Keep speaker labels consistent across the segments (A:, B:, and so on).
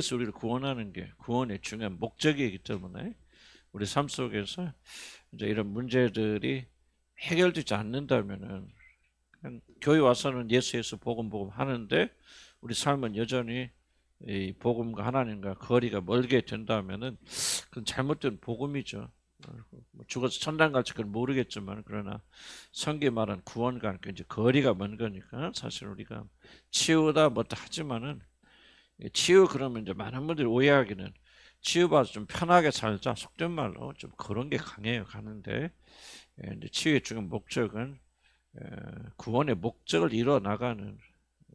A: 그래서 우리를 구원하는 게 구원의 중요한 목적이기 때문에 우리 삶 속에서 이제 이런 문제들이 해결되지 않는다면은 그냥 교회 와서는 예수 복음 하는데 우리 삶은 여전히 이 복음과 하나님과 거리가 멀게 된다면은 그건 잘못된 복음이죠. 뭐 죽어서 천당 갈지 그건 모르겠지만 그러나 성경 말한 구원과 이제 거리가 먼 거니까 사실 우리가 치유다 뭐다 하지만은 치유 그러면 이제 많은 분들이 오해하기는 치유받아서 좀 편하게 살자 속된 말로 좀 그런 게 강해요 가는데 이제 치유의 중요한 목적은 구원의 목적을 이뤄 나가는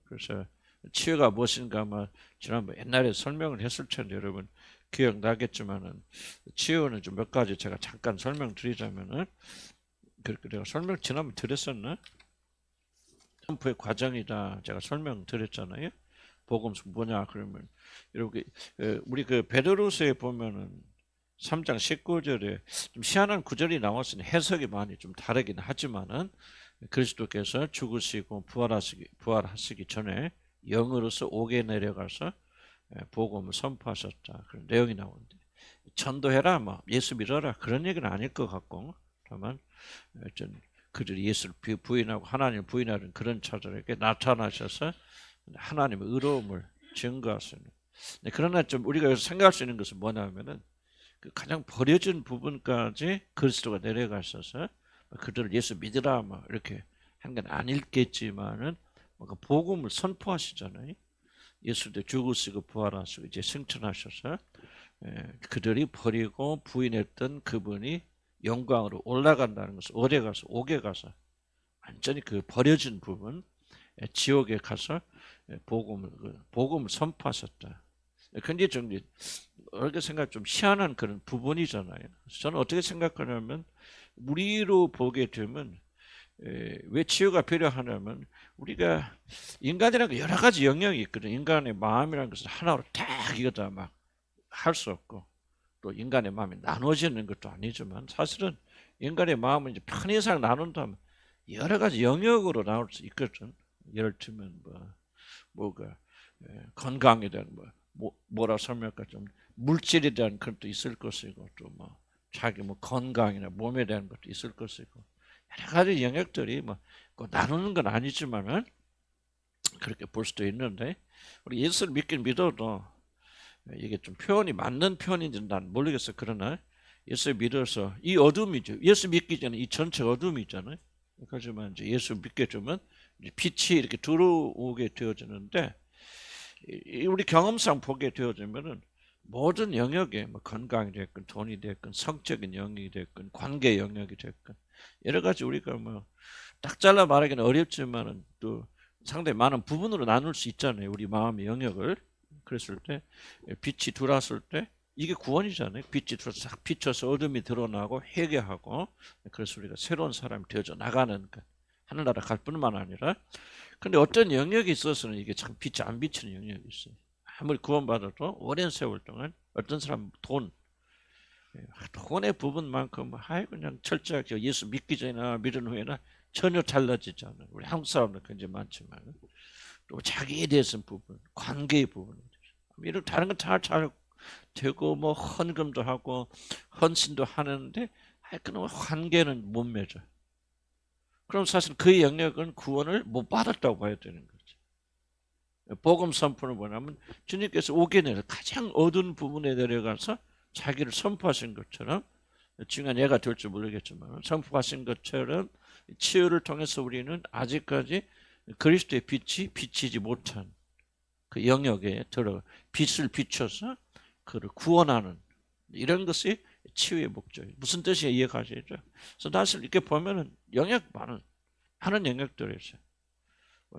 A: 그래서 치유가 무엇인가 아마 지난번 옛날에 설명을 했을 텐데 여러분 기억나겠지만은 치유는 좀 몇 가지 제가 잠깐 설명드리자면은 그렇게 내가 설명 지난번 드렸었나? 점프의 과정이다 제가 설명드렸잖아요. 복음서 뭐냐 그러면 이렇게 우리 그 베드로서에 보면은 3장 19절에 좀 희한한 구절이 나왔으니 해석이 많이 좀 다르긴 하지만은 그리스도께서 죽으시고 부활하시기 전에 영으로서 옥에 내려가서 복음을 선포하셨다 그런 내용이 나오는데 전도해라 뭐 예수 믿어라 그런 얘기는 아닐 것 같고 다만 그들이 예수를 부인하고 하나님을 부인하는 그런 자들에게 나타나셔서 하나님의 의로움을 증거하시는. 그러나 좀 우리가 생각할 수 있는 것은 뭐냐면은 그 가장 버려진 부분까지 그리스도가 내려가셔서 그들을 예수 믿으라 뭐 이렇게 한 건 아닐겠지만은 뭔가 복음을 선포하시잖아요. 예수도 죽으시고 부활하시고 이제 승천하셔서 그들이 버리고 부인했던 그분이 영광으로 올라간다는 것을 어디 가서 옥에 가서 완전히 그 버려진 부분 지옥에 가서 복음을 선포하셨다. 근데 좀 어떻게 생각 좀 희한한 그런 부분이잖아요. 저는 어떻게 생각하냐면 우리로 보게 되면 왜 치유가 필요하냐면 우리가 인간이라는 게 여러 가지 영역이 있거든. 인간의 마음이라는 것은 하나로 딱 이거다 막 할 수 없고 또 인간의 마음이 나눠지는 것도 아니지만 사실은 인간의 마음은 이제 편의상 나눈다면 여러 가지 영역으로 나올 수 있거든. 예를 들면 뭐가 건강에 대한 뭐라 설명할까 좀 물질에 대한 것도 있을 것이고 또 뭐 자기 뭐 건강이나 몸에 대한 것도 있을 것이고 여러 가지 영역들이 뭐 나누는 건 아니지만은 그렇게 볼 수도 있는데 우리 예수를 믿긴 믿어도 이게 좀 표현이 맞는 표현인지는 난 모르겠어. 그러나 예수 믿어서 이 어둠이죠. 예수 믿기 전에 이 전체 어둠이잖아요. 하지만 이제 예수 믿게 되면 빛이 이렇게 들어오게 되어지는데 우리 경험상 보게 되어지면은 모든 영역에 뭐 건강이 됐건 돈이 됐건 성적인 영역이 됐건 관계 영역이 됐건 여러 가지 우리가 뭐 딱 잘라 말하기는 어렵지만은 또 상당히 많은 부분으로 나눌 수 있잖아요. 우리 마음의 영역을. 그랬을 때 빛이 들어왔을 때 이게 구원이잖아요. 빛이 들어서 싹 비춰서 어둠이 드러나고 회개하고 그래서 우리가 새로운 사람이 되어져 나가는 하늘나라 갈 뿐만 아니라 근데 어떤 영역에 있어서는 이게 참 빛이 안 비치는 영역이 있어요. 아무리 구원받아도 오랜 세월 동안 어떤 사람 돈의 부분만큼 그냥 철저하게 예수 믿기 전이나 믿은 후에나 전혀 달라지지 않아요. 우리 한국 사람들 굉장히 많지만 또 자기에 대해서는 부분, 관계의 부분 이런 다른 건 잘 되고 뭐 헌금도 하고 헌신도 하는데 그놈 관계는 못 맺어. 그럼 사실 그 영역은 구원을 못 받았다고 봐야 되는 거지. 복음 선포는 뭐냐면 주님께서 오게 내려 가장 어두운 부분에 내려가서 자기를 선포하신 것처럼 중요한 예가 될지 모르겠지만 선포하신 것처럼 치유를 통해서 우리는 아직까지 그리스도의 빛이 비치지 못한 그 영역에 들어 빛을 비춰서 그를 구원하는 이런 것이 치유의 목적이에요. 무슨 뜻이 이해가시죠? 그래서 사실 이렇게 보면은 영역 많은 영역들이 있어요.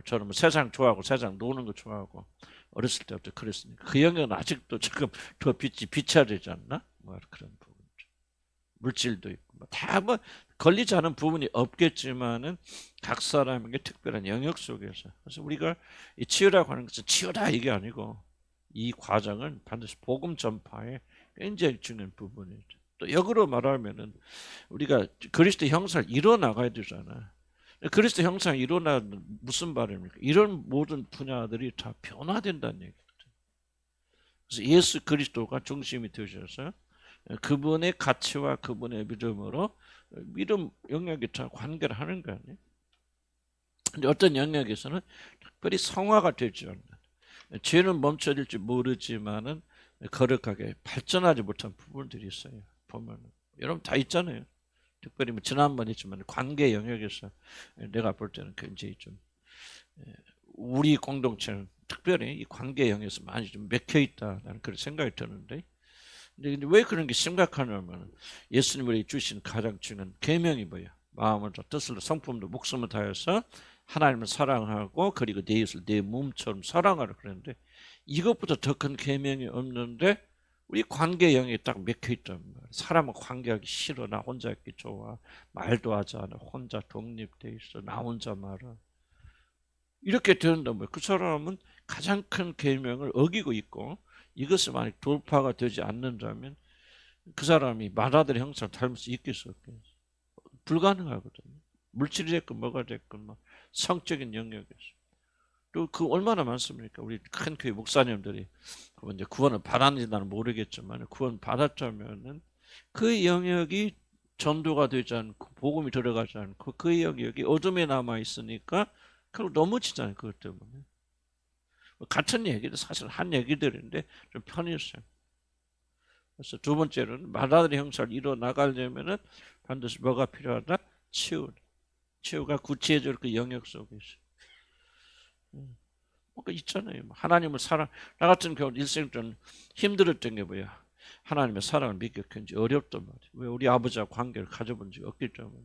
A: 저는 뭐 세상 좋아하고 세상 노는 거 좋아하고 어렸을 때부터 그랬으니까 그 영역은 아직도 지금 더 빛이 비춰야 되지 않나? 뭐 그런 부분. 물질도 있고 다 걸리지 않은 부분이 없겠지만은 각 사람에게 특별한 영역 속에서 그래서 우리가 이 치유라고 하는 것은 치유다 이게 아니고 이 과정은 반드시 복음 전파에 굉장히 중요한 부분이죠. 또 역으로 말하면은 우리가 그리스도 형상을 이뤄 나가야 되잖아. 그리스도 형상을 이뤄나가는 무슨 말입니까? 이런 모든 분야들이 다 변화된다는 얘기거든. 그래서 예수 그리스도가 중심이 되셔서 그분의 가치와 그분의 믿음으로 믿음 영역에 관계를 하는 거 아니에요. 근데 어떤 영역에서는 특별히 성화가 되지 않는, 죄는 멈춰질지 모르지만은 거룩하게 발전하지 못한 부분들이 있어요. 보면 여러분 다 있잖아요. 특별히 뭐 지난번 했지만 관계 영역에서 내가 볼 때는 굉장히 좀 우리 공동체는 특별히 이 관계 영역에서 많이 좀 맥혀 있다라는 그런 생각이 드는데, 근데 왜 그런 게 심각하냐면 예수님이 주신 가장 중요한 계명이 뭐예요? 마음을 뜻을 성품도 목숨을 다해서 하나님을 사랑하고 그리고 내 이웃을 내 몸처럼 사랑하라 그랬는데, 이것보다 더 큰 계명이 없는데 우리 관계 영역에 딱 맥혀 있단 말이에요. 사람은 관계하기 싫어. 나 혼자 있기 좋아. 말도 하지 않아. 혼자 독립돼 있어. 나 혼자 말아. 이렇게 되는다면 그 사람은 가장 큰 계명을 어기고 있고, 이것이 만약 돌파가 되지 않는다면 그 사람이 말하던 형상을 닮을 수 있겠어? 불가능하거든요. 물질이 됐건 뭐가 됐건 뭐 성적인 영역에서. 또 그 얼마나 많습니까? 우리 큰 교회 목사님들이 이제 구원을 받았는지 나는 모르겠지만 구원 받았다면은 그 영역이 전도가 되지 않고 복음이 들어가지 않고 그 영역이 어둠에 남아 있으니까 결국 넘어지잖아요. 그것 때문에. 같은 얘기도 사실 한 얘기들인데 좀 편했어요. 그래서 두 번째로는 말하는 형사를 이뤄 나가려면은 반드시 뭐가 필요하다? 치유. 치유가 구체적으로 그 영역 속에 있어요. 뭔가 있잖아요. 하나님을 사랑. 나 같은 경우 일생 좀 힘들었던 게 뭐야? 하나님의 사랑을 믿기 굉장히 어렵단 말이에요. 왜? 우리 아버지와 관계를 가져본 적이 없기 때문에.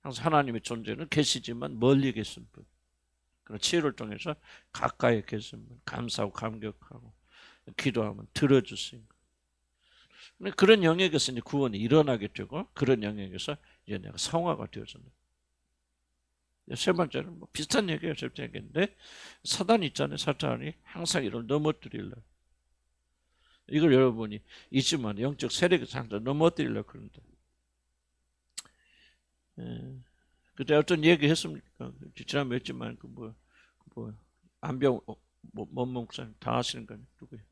A: 항상 하나님의 존재는 계시지만 멀리 계신 분. 그런 치유를 통해서 가까이 계신 분. 감사하고 감격하고 기도하면 들어주신 분. 그런 영역에서 이제 구원이 일어나게 되고, 그런 영역에서 이제 내가 성화가 되어졌는. 세 번째는 뭐 비슷한 얘기예요. 얘기인데 사단이 있잖아요. 사탄이 항상 이걸 넘어뜨리려고. 이걸 여러분이 있지만 영적 세력에서 항상 넘어뜨리려고 그런다. 그때 어떤 얘기 했습니까? 지난번에 했지만 뭐 안병 목사님 다 아시는 거 아니에요? 누구예요?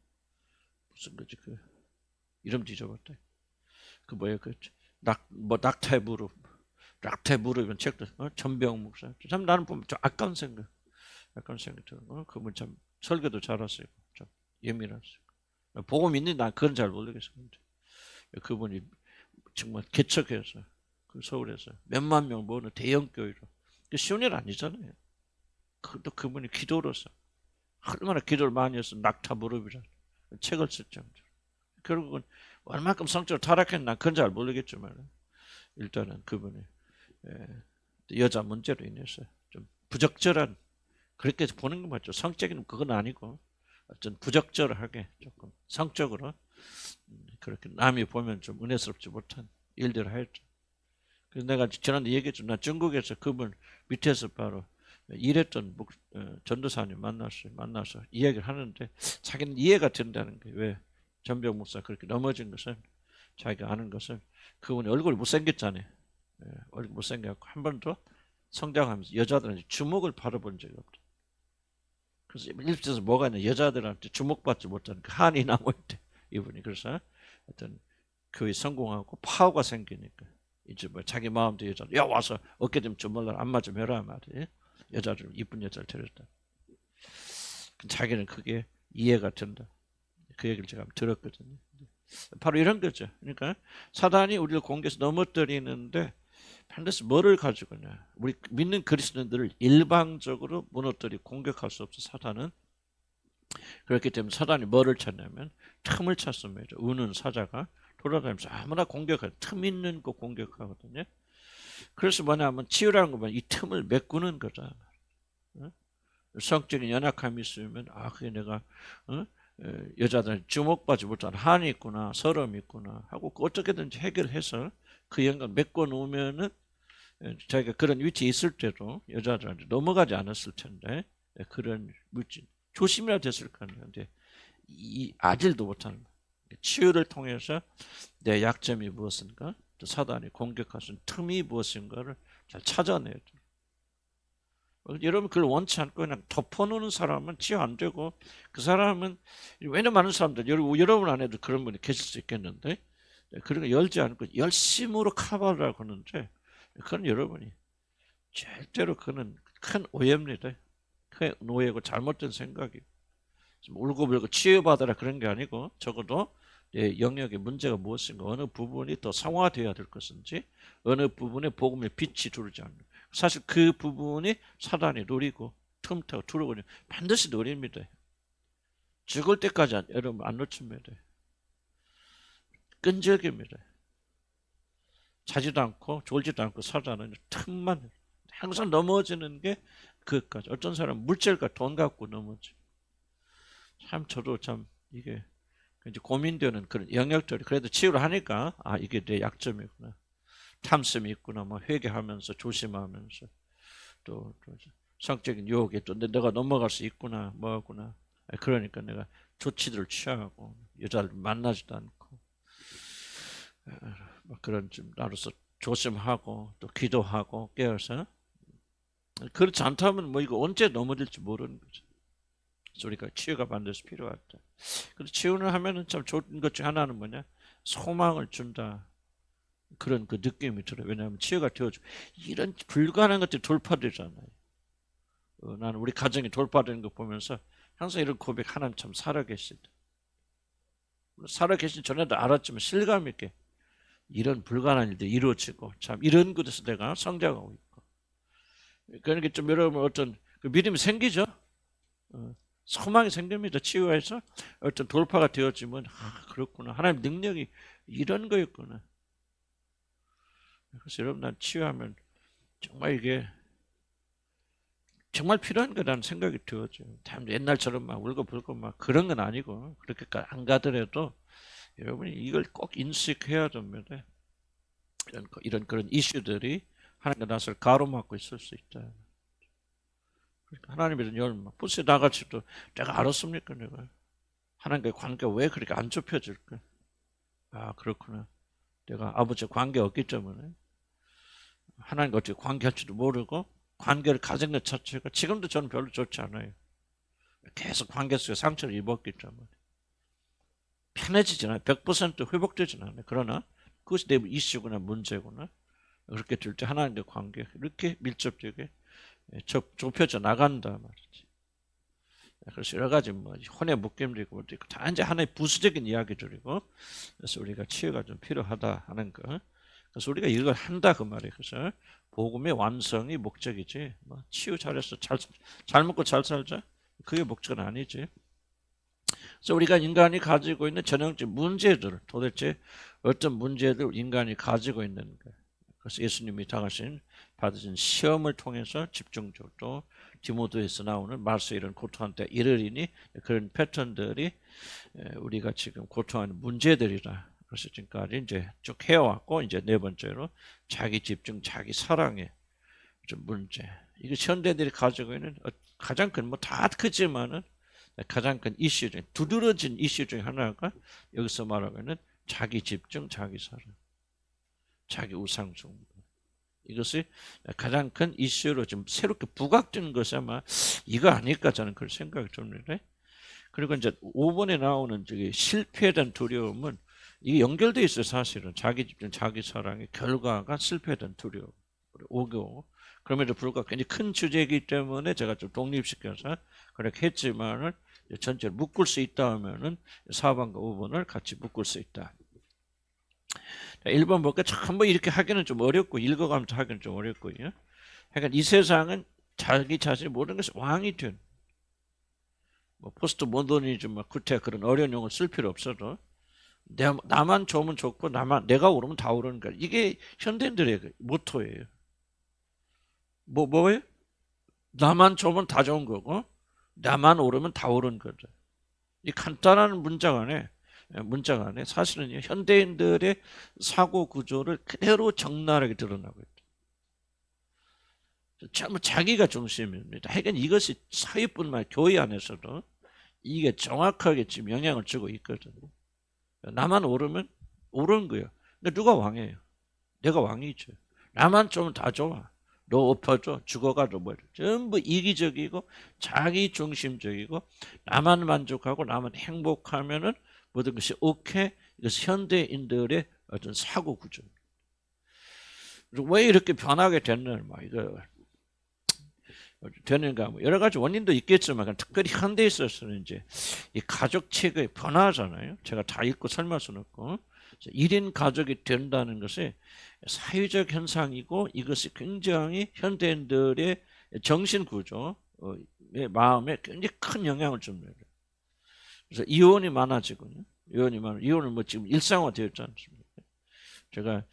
A: 무슨 거지? 그 이름 뒤져봤다. 그 뭐예요? 그 낙타의 무릎. 낙타의 무릎이면 책도 전병 목사. 참 나는 보면 좀 아까운 생각 들어. 그분 참 설교도 잘하세요. 좀 예민하세요. 복음 있는 난 그건 잘 모르겠습니다. 그분이 정말 개척해서 그 서울에서 몇만 명 모으는 대형 교회로. 쉬운 일 아니잖아요. 또 그분이 기도로서 얼마나 기도를 많이 해서 낙타 무릎이라 책을 썼죠. 결국은 얼마큼 성적으로 타락했나 그건 잘 모르겠지만 일단은 그분이 여자 문제로 인해서 좀 부적절한, 그렇게 보는 거 맞죠. 성적인 그건 아니고 어떤 부적절하게 조금 성적으로 그렇게 남이 보면 좀 은혜스럽지 못한 일들을 하였죠. 그래서 내가 지난번에 얘기했죠. 나 중국에서 그분 밑에서 바로 일했던 전도사님 만나서 이야기를 하는데 자기는 이해가 된다는 거예요. 왜 전병 목사 그렇게 넘어진 것은, 자기가 아는 것은 그분이 얼굴이 못생겼잖아요. 얼굴 못생겨갖고 한 번도 성장하면서 여자들한테 주목을 받아본 적이 없다. 그래서 일부에서 뭐가 있냐, 여자들한테 주목받지 못하는 그 한이 남아있대 이분이. 그래서 어떤 교회 성공하고 파워가 생기니까 이제 뭐 자기 마음대로 여자, 야 와서 어깨 좀 주물러라, 안마 좀 해라 말이에요. 여자 좀 이쁜 여자를 데렸다. 자기는 그게 이해가 된다. 그 얘기를 제가 들었거든요. 바로 이런 거죠. 그러니까 사단이 우리를 공격해서 넘어뜨리는데 반드시 뭐를 가지고냐. 우리 믿는 그리스도인들을 일방적으로 무너뜨리고 공격할 수 없어. 사단은. 그렇기 때문에 사단이 뭐를 찾냐면 틈을 찾습니다. 우는 사자가 돌아다니면서 아무나 공격할 틈 있는 거 공격하거든요. 그래서 뭐냐면 치유라는 거면 이 틈을 메꾸는 거잖아. 성적인 연약함이 있으면 그게 내가 여자들 주목받지 못하는 한이 있구나, 서름이 있구나 하고 어떻게든지 해결해서 그 영광 메꿔 놓으면은 자기가 그런 위치에 있을 때도 여자들한테 넘어가지 않았을 텐데, 그런 물질 조심이라 됐을 거 아니에요. 근데 이 아질도 못하는 거예요. 치유를 통해서 내 약점이 무엇인가, 또 사단이 공격할 수 있는 틈이 무엇인가를 잘 찾아내야 돼요. 여러분 그걸 원치 않고 그냥 덮어놓는 사람은 치유 안 되고 그 사람은 왜냐 많은 사람들 여러분 안에도 그런 분이 계실 수 있겠는데 그런 거 열지 않고 열심으로 커버를 하고 하는데 그건 여러분이 절대로 그는 큰 오해입니다. 큰 오해고 잘못된 생각이 울고불고 치유받아라 그런 게 아니고 적어도 영역의 문제가 무엇인가 어느 부분이 더 상화되어야 될 것인지 어느 부분에 복음의 빛이 들어오지 않는 사실 그 부분이 사단이 노리고 틈타고 들어오고 반드시 노립니다. 죽을 때까지 여러분 안 놓칩니다. 끈적입니다. 자지도 않고 졸지도 않고 사단은 틈만 항상 넘어지는 게 그것까지. 어떤 사람은 물질과 돈 갖고 넘어지. 참 저도 참 이게 이제 고민되는 그런 영역들이 그래도 치유를 하니까 아 이게 내 약점이구나. 탐심이 있구나. 뭐 회개하면서 조심하면서 또 성적인 유혹에 또 내가 넘어갈 수 있구나. 뭐구나. 그러니까 내가 조치들을 취하고 여자를 만나지도 않고 그런 좀 나로서 조심하고 또 기도하고 깨어서 그렇지 않다면 뭐 이거 언제 넘어질지 모르는 거죠. 그래서 우리가 치유가 반드시 필요하다. 그래서 치유를 하면은 참 좋은 것 중 하나는 뭐냐? 소망을 준다. 그런 그 느낌이 들어요. 왜냐하면 치유가 되어줘. 이런 불가능한 것들이 돌파되잖아요. 나는 우리 가정이 돌파되는 거 보면서 항상 이런 고백 하나님 참 살아계시다. 살아계신 전에도 알았지만 실감 있게 이런 불가능한 일들이 이루어지고 참 이런 곳에서 내가 성장하고 있고 그러니까 좀 여러분 어떤 그 믿음이 생기죠. 소망이 생깁니다. 치유해서 어떤 돌파가 되어지면 아 그렇구나. 하나님 능력이 이런 거였구나. 그래서 여러분 난 치유하면 정말 이게 정말 필요한 거라는 생각이 들어죠. 옛날처럼 막 울고불고 막 그런 건 아니고 그렇게까지 안 가더라도 여러분이 이걸 꼭 인식해야 됩니다. 이런 그런 이슈들이 하나님과 나를 가로막고 있을 수 있다. 그러니까 하나님의 열망, 부스에 나갈지도 내가 알았습니까? 내가 하나님과의 관계가 왜 그렇게 안 좁혀질까? 아 그렇구나. 내가 아버지와 관계 없기 때문에 하나님과 어떻게 관계할지도 모르고 관계를 가진 것 자체가 지금도 저는 별로 좋지 않아요. 계속 관계 속에 상처를 입었기 때문에 편해지진 않아요. 100% 회복되진 않아요. 그러나 그것이 내 이슈구나 문제구나. 그렇게 될 때 하나님과의 관계 이렇게 밀접되게 좁혀져 나간다 말이지. 그래서 여러 가지 뭐 혼의 묶임도 있고 다 이제 하나의 부수적인 이야기들이고 그래서 우리가 치유가 좀 필요하다 하는 거. 그래서 우리가 이걸 한다 그 말이에요. 그래서 복음의 완성이 목적이지. 뭐 치유 잘해서 잘 먹고 잘 살자. 그게 목적은 아니지. 그래서 우리가 인간이 가지고 있는 전형적 문제들 도대체 어떤 문제들 인간이 가지고 있는 거. 그래서 예수님이 당하신 받으신 시험을 통해서 집중적으로 또 디모데에서 나오는 말세 이런 고통한 때 이르리니 그런 패턴들이 우리가 지금 고통하는 문제들이라. 그래서 지금까지 이제 쭉 해왔고 이제 네 번째로 자기 집중, 자기 사랑의 좀 문제. 이거 현대인들이 가지고 있는 가장 큰 뭐 다 크지만은 가장 큰 이슈 중 두드러진 이슈 중 하나가 여기서 말하고 있는 자기 집중, 자기 사랑, 자기 우상숭배. 이것이 가장 큰 이슈로 좀 새롭게 부각되는 것이 아마 이거 아닐까 저는 그런 생각이 듭니다. 그리고 이제 5번에 나오는 저기 실패에 대한 두려움은 이게 연결되어 있어요. 사실은 자기 집중, 자기 사랑의 결과가 실패에 대한 두려움. 오고 그럼에도 불구하고 굉장히 큰 주제이기 때문에 제가 좀 독립시켜서 그렇게 했지만은 전체를 묶을 수 있다 하면은 4번과 5번을 같이 묶을 수 있다. 1번 볼까? 한번 이렇게 하기는 좀 어렵고 읽어가면서 하기는 좀 어렵고요. 그러니까 이 세상은 자기 자신이 모든 것이 왕이 된 뭐 포스트 모더니즘 구태 그런 어려운 용어를 쓸 필요 없어도 나만 좋으면 좋고 내가 오르면 다 오르는 거야. 이게 현대인들의 모토예요. 뭐예요? 나만 좋으면 다 좋은 거고 나만 오르면 다 오르는 거죠. 이 간단한 문장 안에 사실은 현대인들의 사고 구조를 그대로 적나라하게 드러나고 있다. 전부 자기가 중심입니다. 하여간 이것이 사회뿐만 아니라 교회 안에서도 이게 정확하게 지금 영향을 주고 있거든요. 나만 오르면 오르는 거예요. 근데 누가 왕이에요? 내가 왕이죠. 나만 좀 다 좋아. 너 엎어져 죽어가도 뭐 전부 이기적이고 자기 중심적이고 나만 만족하고 나만 행복하면은 모든 것이 오케이. 이것은 현대인들의 어떤 사고 구조. 왜 이렇게 변하게 됐느냐, 이거 되는가, 여러 가지 원인도 있겠지만 특별히 현대에 있어서는 이제 이 가족 체계의 변화잖아요. 제가 다 읽고 설명할 수는 없고 1인 가족이 된다는 것이 사회적 현상이고 이것이 굉장히 현대인들의 정신 구조, 마음에 굉장히 큰 영향을 줍니다. 그래서 이혼이 많아지거든요. 이혼은 뭐 지금 일상화되었지 않습니까? 제가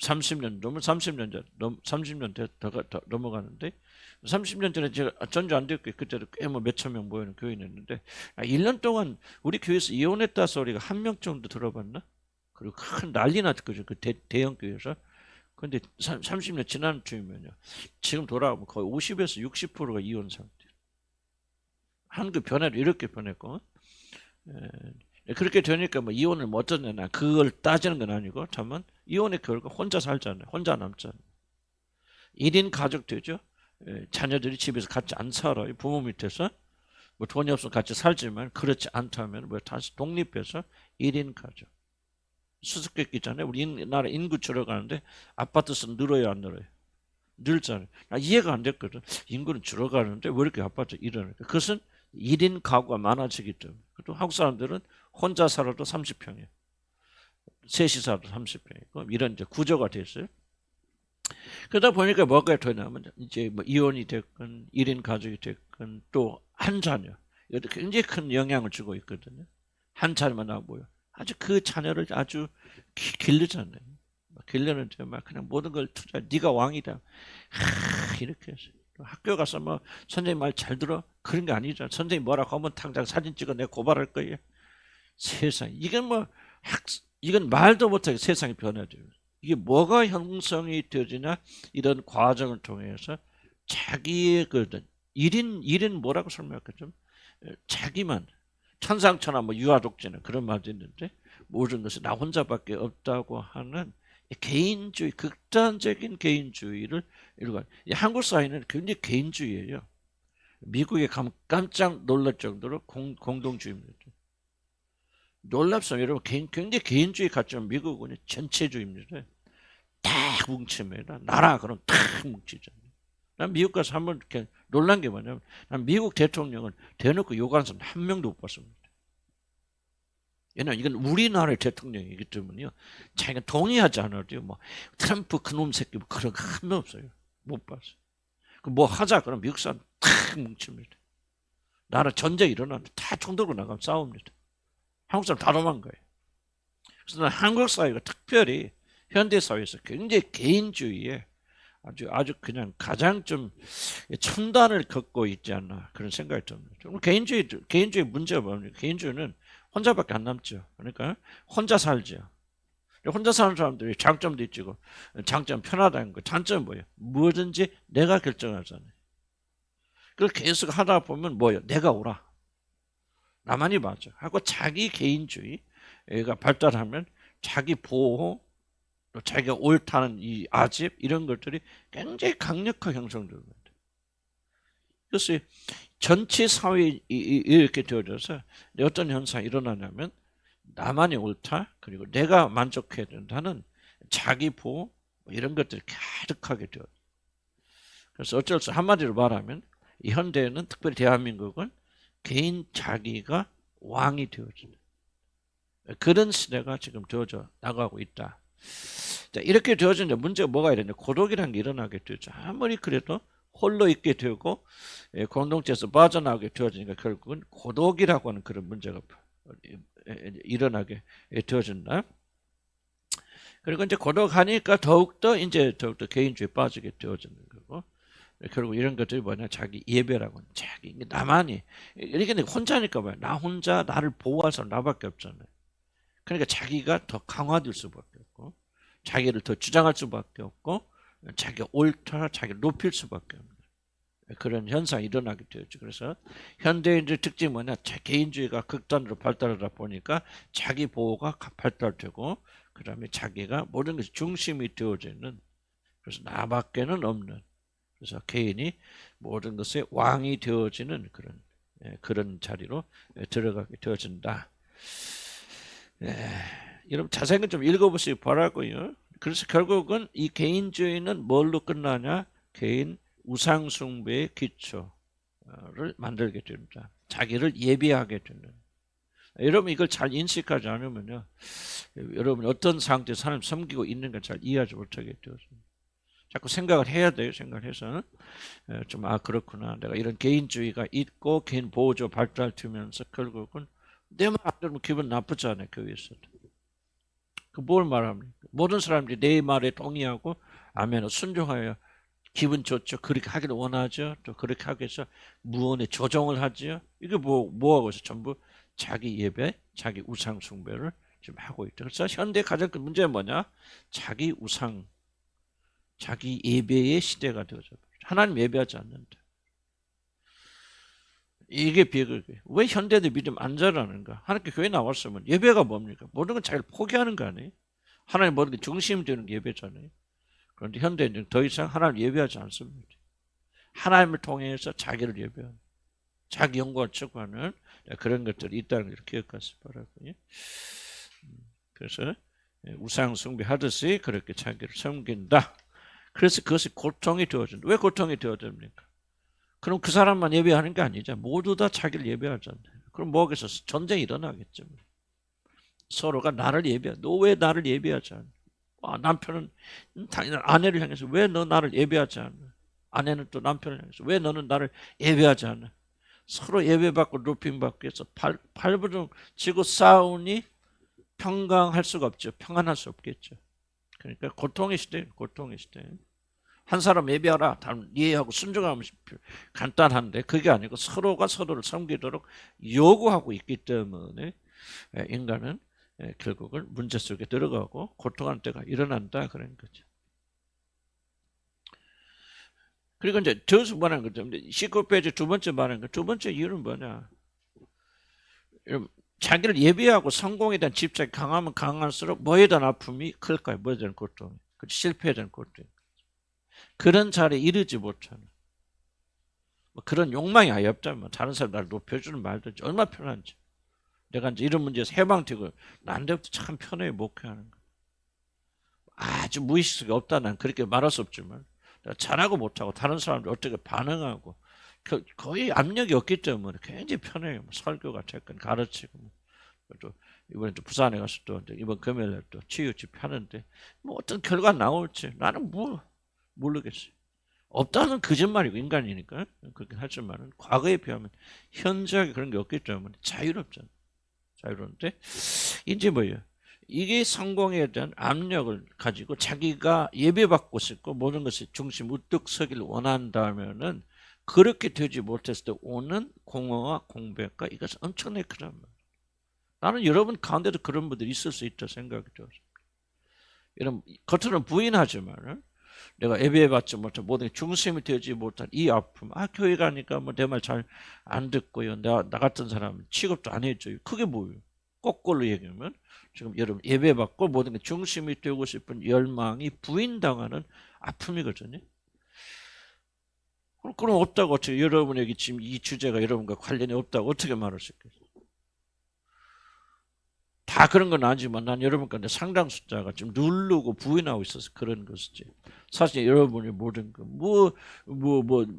A: 30년 넘어 30년 더 넘어가는데 30년 전에 제가 전주 안 됐고 그때도 꽤 뭐 몇천 명 모이는 교회였는데 1년 동안 우리 교회에서 이혼했다 소리가 한 명 정도 들어봤나? 그리고 큰 난리 났거든요. 그 대형 교회에서. 근데 30년 지난 주면요. 지금 돌아오면 거의 50에서 60%가 이혼 상태. 한국 변화도 이렇게 변했고. 그렇게 되니까 뭐 이혼을 뭐 어쩌냐 그걸 따지는 건 아니고 다만 이혼의 결과 혼자 살잖아요. 혼자 남잖아요. 1인 가족 되죠. 자녀들이 집에서 같이 안 살아요. 부모 밑에서 뭐 돈이 없으면 같이 살지만 그렇지 않다면 뭐 다시 독립해서 1인 가족. 수수께끼잖아요. 우리나라 인구 줄어가는데 아파트수 늘어요, 안 늘어요? 늘잖아요. 이해가 안 됐거든. 인구는 줄어가는데 왜 이렇게 아파트 일어날까? 그것은 1인 가구가 많아지기 때문에. 또 한국 사람들은 혼자 살아도 30평이에요. 셋이 살아도 30평이고 이런 이제 구조가 됐어요. 그러다 보니까 뭐가 되냐면 이제 뭐 이혼이 됐건 1인 가족이 됐건 또 한 자녀 이것도 굉장히 큰 영향을 주고 있거든요. 한 자녀만 나고요. 아주 그 자녀를 아주 길르잖아요. 길르는데 막 그냥 모든 걸 투자. 네가 왕이다. 이렇게 해서 학교 가서 뭐 선생님 말 잘 들어 그런 게 아니죠. 선생님 뭐라고 하면 당장 사진 찍어 내가 고발할 거예요. 세상 이건 말도 못하게 세상이 변하죠. 이게 뭐가 형성이 되지냐 이런 과정을 통해서 자기의 그 1인 뭐라고 설명할까요? 자기만 천상천하 뭐 유아독재는 그런 말도 있는데 모든 것은 나 혼자밖에 없다고 하는 개인주의, 극단적인 개인주의를 이루고 한국 사회는 굉장히 개인주의예요. 미국에 가면 깜짝 놀랄 정도로 공동주의입니다. 놀랍습니다. 여러분 굉장히 개인주의 가치는 미국은 전체주의입니다. 딱 뭉칩니다. 나라 그럼 딱 뭉치잖아요. 난 미국 가서 한번 이렇게 놀란 게 뭐냐면 난 미국 대통령을 대놓고 욕하는 사람 한 명도 못 봤습니다. 왜냐면 이건 우리나라의 대통령이기 때문에요. 자기가 동의하지 않아도 뭐 트럼프 그놈 새끼 뭐 그런 거 한 명 없어요. 못 봤어요. 뭐 하자 그럼 미국 사람 탁 뭉칩니다. 나라 전쟁 일어나는데 다 총 들고 나가면 싸웁니다. 한국 사람 다 도망가요. 그래서 한국 사회가 특별히 현대 사회에서 굉장히 개인주의에 아주 그냥 가장 좀 첨단을 걷고 있지 않나 그런 생각이 듭니다. 개인주의 문제가 뭡니까? 개인주의는 혼자밖에 안 남죠. 그러니까 혼자 살죠. 혼자 사는 사람들이 장점도 있고 장점 편하다는 거, 단점은 뭐예요? 뭐든지 내가 결정하잖아요. 그걸 계속 하다 보면 뭐예요? 내가 옳아. 나만이 맞아. 하고 자기 개인주의가 발달하면 자기 보호, 또 자기가 옳다는 이 아집 이런 것들이 굉장히 강력하게 형성됩니다. 그래서 전체 사회에 이렇게 되어져서 어떤 현상이 일어나냐면 나만이 옳다 그리고 내가 만족해야 된다는 자기 보호 이런 것들이 가득하게 되어요. 그래서 어쩔 수 한마디로 말하면 이 현대에는 특별히 대한민국은 개인 자기가 왕이 되어지는 그런 시대가 지금 되어져 나가고 있다. 자, 이렇게 되어지는데 문제가 뭐가 있느냐? 고독이라는 게 일어나게 되죠. 아무리 그래도 홀로 있게 되고 공동체에서 빠져나오게 되어지니까 결국은 고독이라고 하는 그런 문제가 일어나게 되어진다. 그리고 이제 고독하니까 더욱더 개인주의에 빠지게 되어지는 거고 결국 이런 것들이 뭐냐? 자기 예배라고 자기 나만이 이렇게 혼자니까 뭐야? 나 혼자 나를 보호할 사람 나밖에 없잖아요. 그러니까 자기가 더 강화될 수밖에 없고 자기를 더 주장할 수밖에 없고 자기가 옳다 자기를 높일 수밖에 없는 그런 현상이 일어나게 되었죠. 그래서 현대인들의 특징이 뭐냐? 개인주의가 극단으로 발달하다 보니까 자기 보호가 발달되고 그 다음에 자기가 모든 것이 중심이 되어지는 그래서 나밖에는 없는. 그래서 개인이 모든 것의 왕이 되어지는 그런 자리로 들어가게 되어진다. 여러분 자세히 좀 읽어보시기 바라고요. 그래서 결국은 이 개인주의는 뭘로 끝나냐? 개인 우상숭배의 기초를 만들게 됩니다. 자기를 예비하게 되는. 여러분 이걸 잘 인식하지 않으면요, 여러분 어떤 상태에서 하나님 섬기고 있는 걸 잘 이해하지 못하게 되었습니다. 자꾸 생각을 해야 돼요. 생각을 해서 좀 그렇구나. 내가 이런 개인주의가 있고 개인 보호조 발달되면서 결국은 내 말 안 들으면 기분 나쁘잖아요. 교회에서도. 그 뭘 말합니까? 모든 사람들이 내 말에 동의하고 아멘 순종하여 기분 좋죠. 그렇게 하기를 원하죠. 또 그렇게 하기 위해서 무언의 조정을 하죠. 이게 뭐하고 있어? 전부 자기 예배, 자기 우상 숭배를 지금 하고 있죠. 그래서 현대 가장 큰 문제는 뭐냐? 자기 우상, 자기 예배의 시대가 되어져. 하나님 예배하지 않는다. 이게 비극이에요. 왜 현대들 믿음 안 자라는가? 하나님께 교회 나왔으면 예배가 뭡니까? 모든 건 자기를 포기하는 거 아니에요? 하나님 모든 게 중심이 되는 게 예배잖아요. 그런데 현대는 더 이상 하나님 예배하지 않습니다. 하나님을 통해서 자기를 예배하는, 자기 영광을 추구하는 그런 것들이 있다는 걸 기억하시기 바라고요. 그래서 우상 숭배하듯이 그렇게 자기를 섬긴다. 그래서 그것이 고통이 되어진다. 왜 고통이 되어집니까? 그럼 그 사람만 예배하는 게 아니죠. 모두 다 자기를 예배하잖아요. 그럼 뭐하겠어? 전쟁이 일어나겠죠. 서로가 나를 예배하자. 너 왜 나를 예배하지 않아? 남편은 당연히 아내를 향해서 왜 너 나를 예배하지 않아? 아내는 또 남편을 향해서 왜 너는 나를 예배하지 않아? 서로 예배받고 높임받기 위해서 발버둥 치고 싸우니 평강할 수가 없죠. 평안할 수 없겠죠. 그러니까 고통의 시대, 고통의 시대. 한 사람 예배하라, 다른 이해하고 순종하면 간단한데 그게 아니고 서로가 서로를 섬기도록 요구하고 있기 때문에 인간은 결국은 문제 속에 들어가고 고통하는 때가 일어난다 그런 거죠. 그리고 이제 저수 말하는 거죠. 19페이지 두 번째 말하는 거. 두 번째 이유는 뭐냐? 자기를 예배하고 성공에 대한 집착이 강하면 강할수록 뭐에 대한 아픔이 클까요? 뭐에 대한 고통? 실패에 대한 고통. 그런 자리에 이르지 못하는. 그런 욕망이 아예 없다면 다른 사람 나를 높여주는 말도 얼마나 편한지. 내가 이제 이런 문제에서 해방되고 난 때부터 참 편해요. 목회하는 거. 아주 무의식이 없다. 난 그렇게 말할 수 없지만 내가 잘하고 못하고 다른 사람들 어떻게 반응하고 거의 압력이 없기 때문에 굉장히 편해요. 설교가 됐건 가르치고 또 이번에 또 부산에 가서 또 이번 금요일에 또 치유 집회하는데 뭐 어떤 결과 나올지 나는 모르겠어요. 없다는 거짓말이고 인간이니까 그렇게 하지만 과거에 비하면 현저하게 그런 게 없기 때문에 자유롭잖아요. 자유로운데 이제 뭐예요? 이게 성공에 대한 압력을 가지고 자기가 예배받고 싶고 모든 것이 중심 우뚝 서기를 원한다면은 그렇게 되지 못했을 때 오는 공허와 공백과 이것은 엄청나게 크단 말이에요. 나는 여러분 가운데도 그런 분들이 있을 수 있다 생각이 들었습니다. 이런 겉으로는 부인하지만 내가 예배받지 못한 모든 중심이 되지 못한 이 아픔. 교회 가니까 뭐 내 말 잘 안 듣고요. 나 같은 사람 취급도 안 해줘요. 그게 뭐예요? 거꾸로 얘기하면 지금 여러분 예배받고 모든 게 중심이 되고 싶은 열망이 부인당하는 아픔이거든요. 그럼 없다고 어떻게 여러분에게 지금 이 주제가 여러분과 관련이 없다고 어떻게 말할 수 있겠어요? 다 그런 건 아니지만 난 여러분 가운데 상당 숫자가 지금 누르고 부인하고 있어서 그런 것이지. 사실 여러분이 모든 거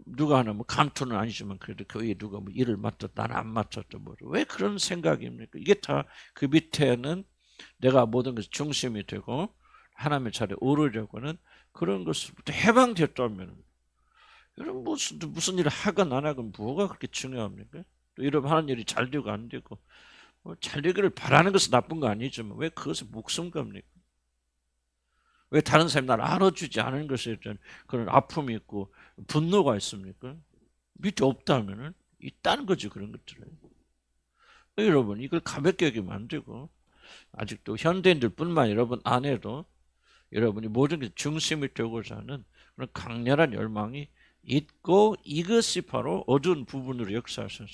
A: 누가 하나 뭐 감투는 아니지만 그래도 교회에 누가 뭐 일을 맡았다 나는 안 맡았다 왜 그런 생각입니까? 이게 다 그 밑에는 내가 모든 것이 중심이 되고 하나님의 자리에 오르려고는 그런 것부터 해방됐다면 여러분 무슨 일을 하건 안 하건 뭐가 그렇게 중요합니까? 또 여러분 하는 일이 잘 되고 안 되고 잘 되기를 바라는 것은 나쁜 거 아니지만 왜 그것을 목숨 겁니까? 왜 다른 사람이 나를 알아주지 않은 것에 대한 그런 아픔이 있고 분노가 있습니까? 밑에 없다면은 있다는 거죠. 그런 것들은. 여러분 이걸 가볍게 여기면 안 되고 아직도 현대인들뿐만 여러분 안에도 여러분이 모든 게 중심이 되고자 하는 그런 강렬한 열망이 있고 이것이 바로 어두운 부분으로 역사에서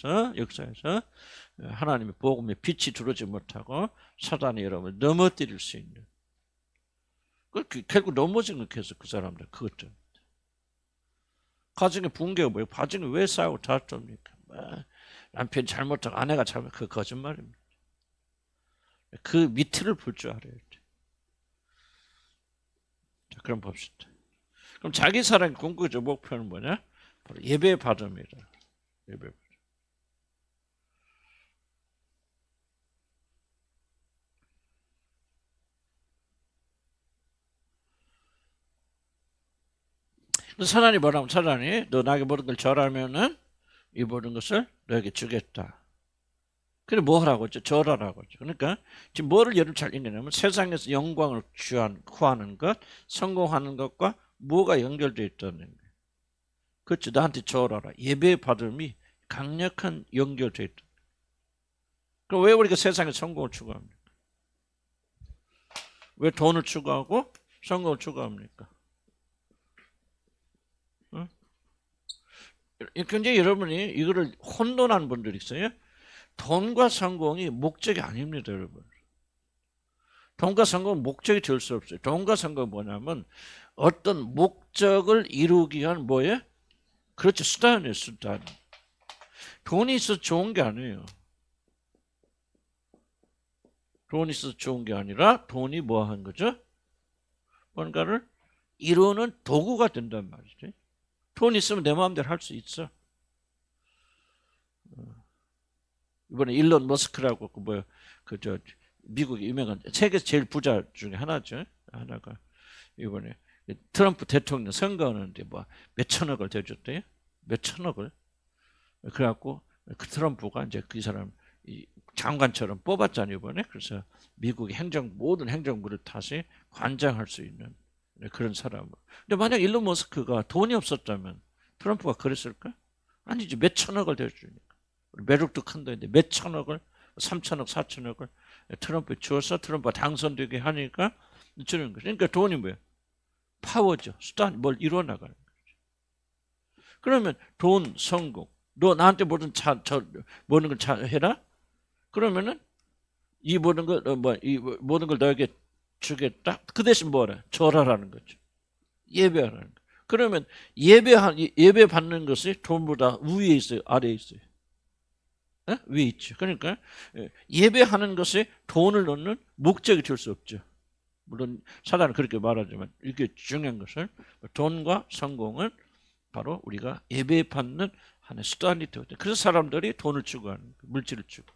A: 하나님의 복음의 빛이 들어오지 못하고 사단이 여러분을 넘어뜨릴 수 있는 결국 넘어진 거 계속 그 사람들 그것 좀. 가정의 붕괴가 뭐예요? 가정이 왜 싸우고 다툽니까? 남편이 잘못하고 아내가 잘못, 그 거짓말입니다. 그 밑을 볼 줄 알아야 돼. 자, 그럼 봅시다. 그럼 자기 사랑의 궁극적 목표는 뭐냐? 바로 예배 받음이다. 예배 받음. 사단이 뭐라면 사단이 너 나에게 모든 걸 절하면은 이 모든 것을 너에게 주겠다. 그래 뭐 하라고 했죠? 절하라고 했죠. 그러니까 지금 뭐를 예를 잘 인정하냐면 세상에서 영광을 구하는 것, 성공하는 것과 뭐가 연결되어 있다는 거예요. 그렇죠. 나한테 절하라. 예배 받음이 강력한 연결되어 있다. 그럼 왜 우리가 세상에 성공을 추구합니까? 왜 돈을 추구하고 성공을 추구합니까? 응? 굉장히 여러분이 이거를 혼돈하는 분들이 있어요. 돈과 성공이 목적이 아닙니다, 여러분. 돈과 성공은 목적이 될 수 없어요. 돈과 성공은 뭐냐면 어떤 목적을 이루기 위한 뭐예요? 그렇죠. 수단이에요, 수단. 돈이 있어서 좋은 게 아니에요. 돈이 있어서 좋은 게 아니라 돈이 뭐 한 거죠? 뭔가를 이루는 도구가 된단 말이죠. 돈 있으면 내 마음대로 할 수 있어. 이번에 일론 머스크라고 그저 미국의 유명한 세계 제일 부자 중에 하나죠. 하나가 이번에 트럼프 대통령 선거하는데 뭐 몇천억을 대줬대요. 몇천억을. 그래갖고 그 트럼프가 이제 그 사람 장관처럼 뽑았잖아요 이번에. 그래서 미국의 모든 행정부를 다시 관장할 수 있는 그런 사람으로. 근데 만약 일론 머스크가 돈이 없었다면 트럼프가 그랬을까? 아니지. 몇천억을 대주니까. 매력도 큰 돈인데 몇천억을 3천억 4천억을 트럼프에 주어서 트럼프가 당선되게 하니까 주는 거죠. 그러니까 돈이 뭐예요? 파워죠. 수단, 뭘 이루어나가는 거죠. 그러면 돈, 성공, 너 나한테 모든 걸 해라? 그러면은 이 모든 걸 너에게 주겠다? 그 대신 뭐라? 절하라는 거죠. 예배하라는 거. 그러면 예배 받는 것이 돈보다 위에 있어요? 아래에 있어요? 위에 있죠. 그러니까 예배하는 것이 돈을 넣는 목적이 될 수 없죠. 물론 사단은 그렇게 말하지만 이게 중요한 것은 돈과 성공은 바로 우리가 예배받는 하나의 수단이 되거든요. 그래서 사람들이 돈을 추구하는 거예요. 물질을 추구.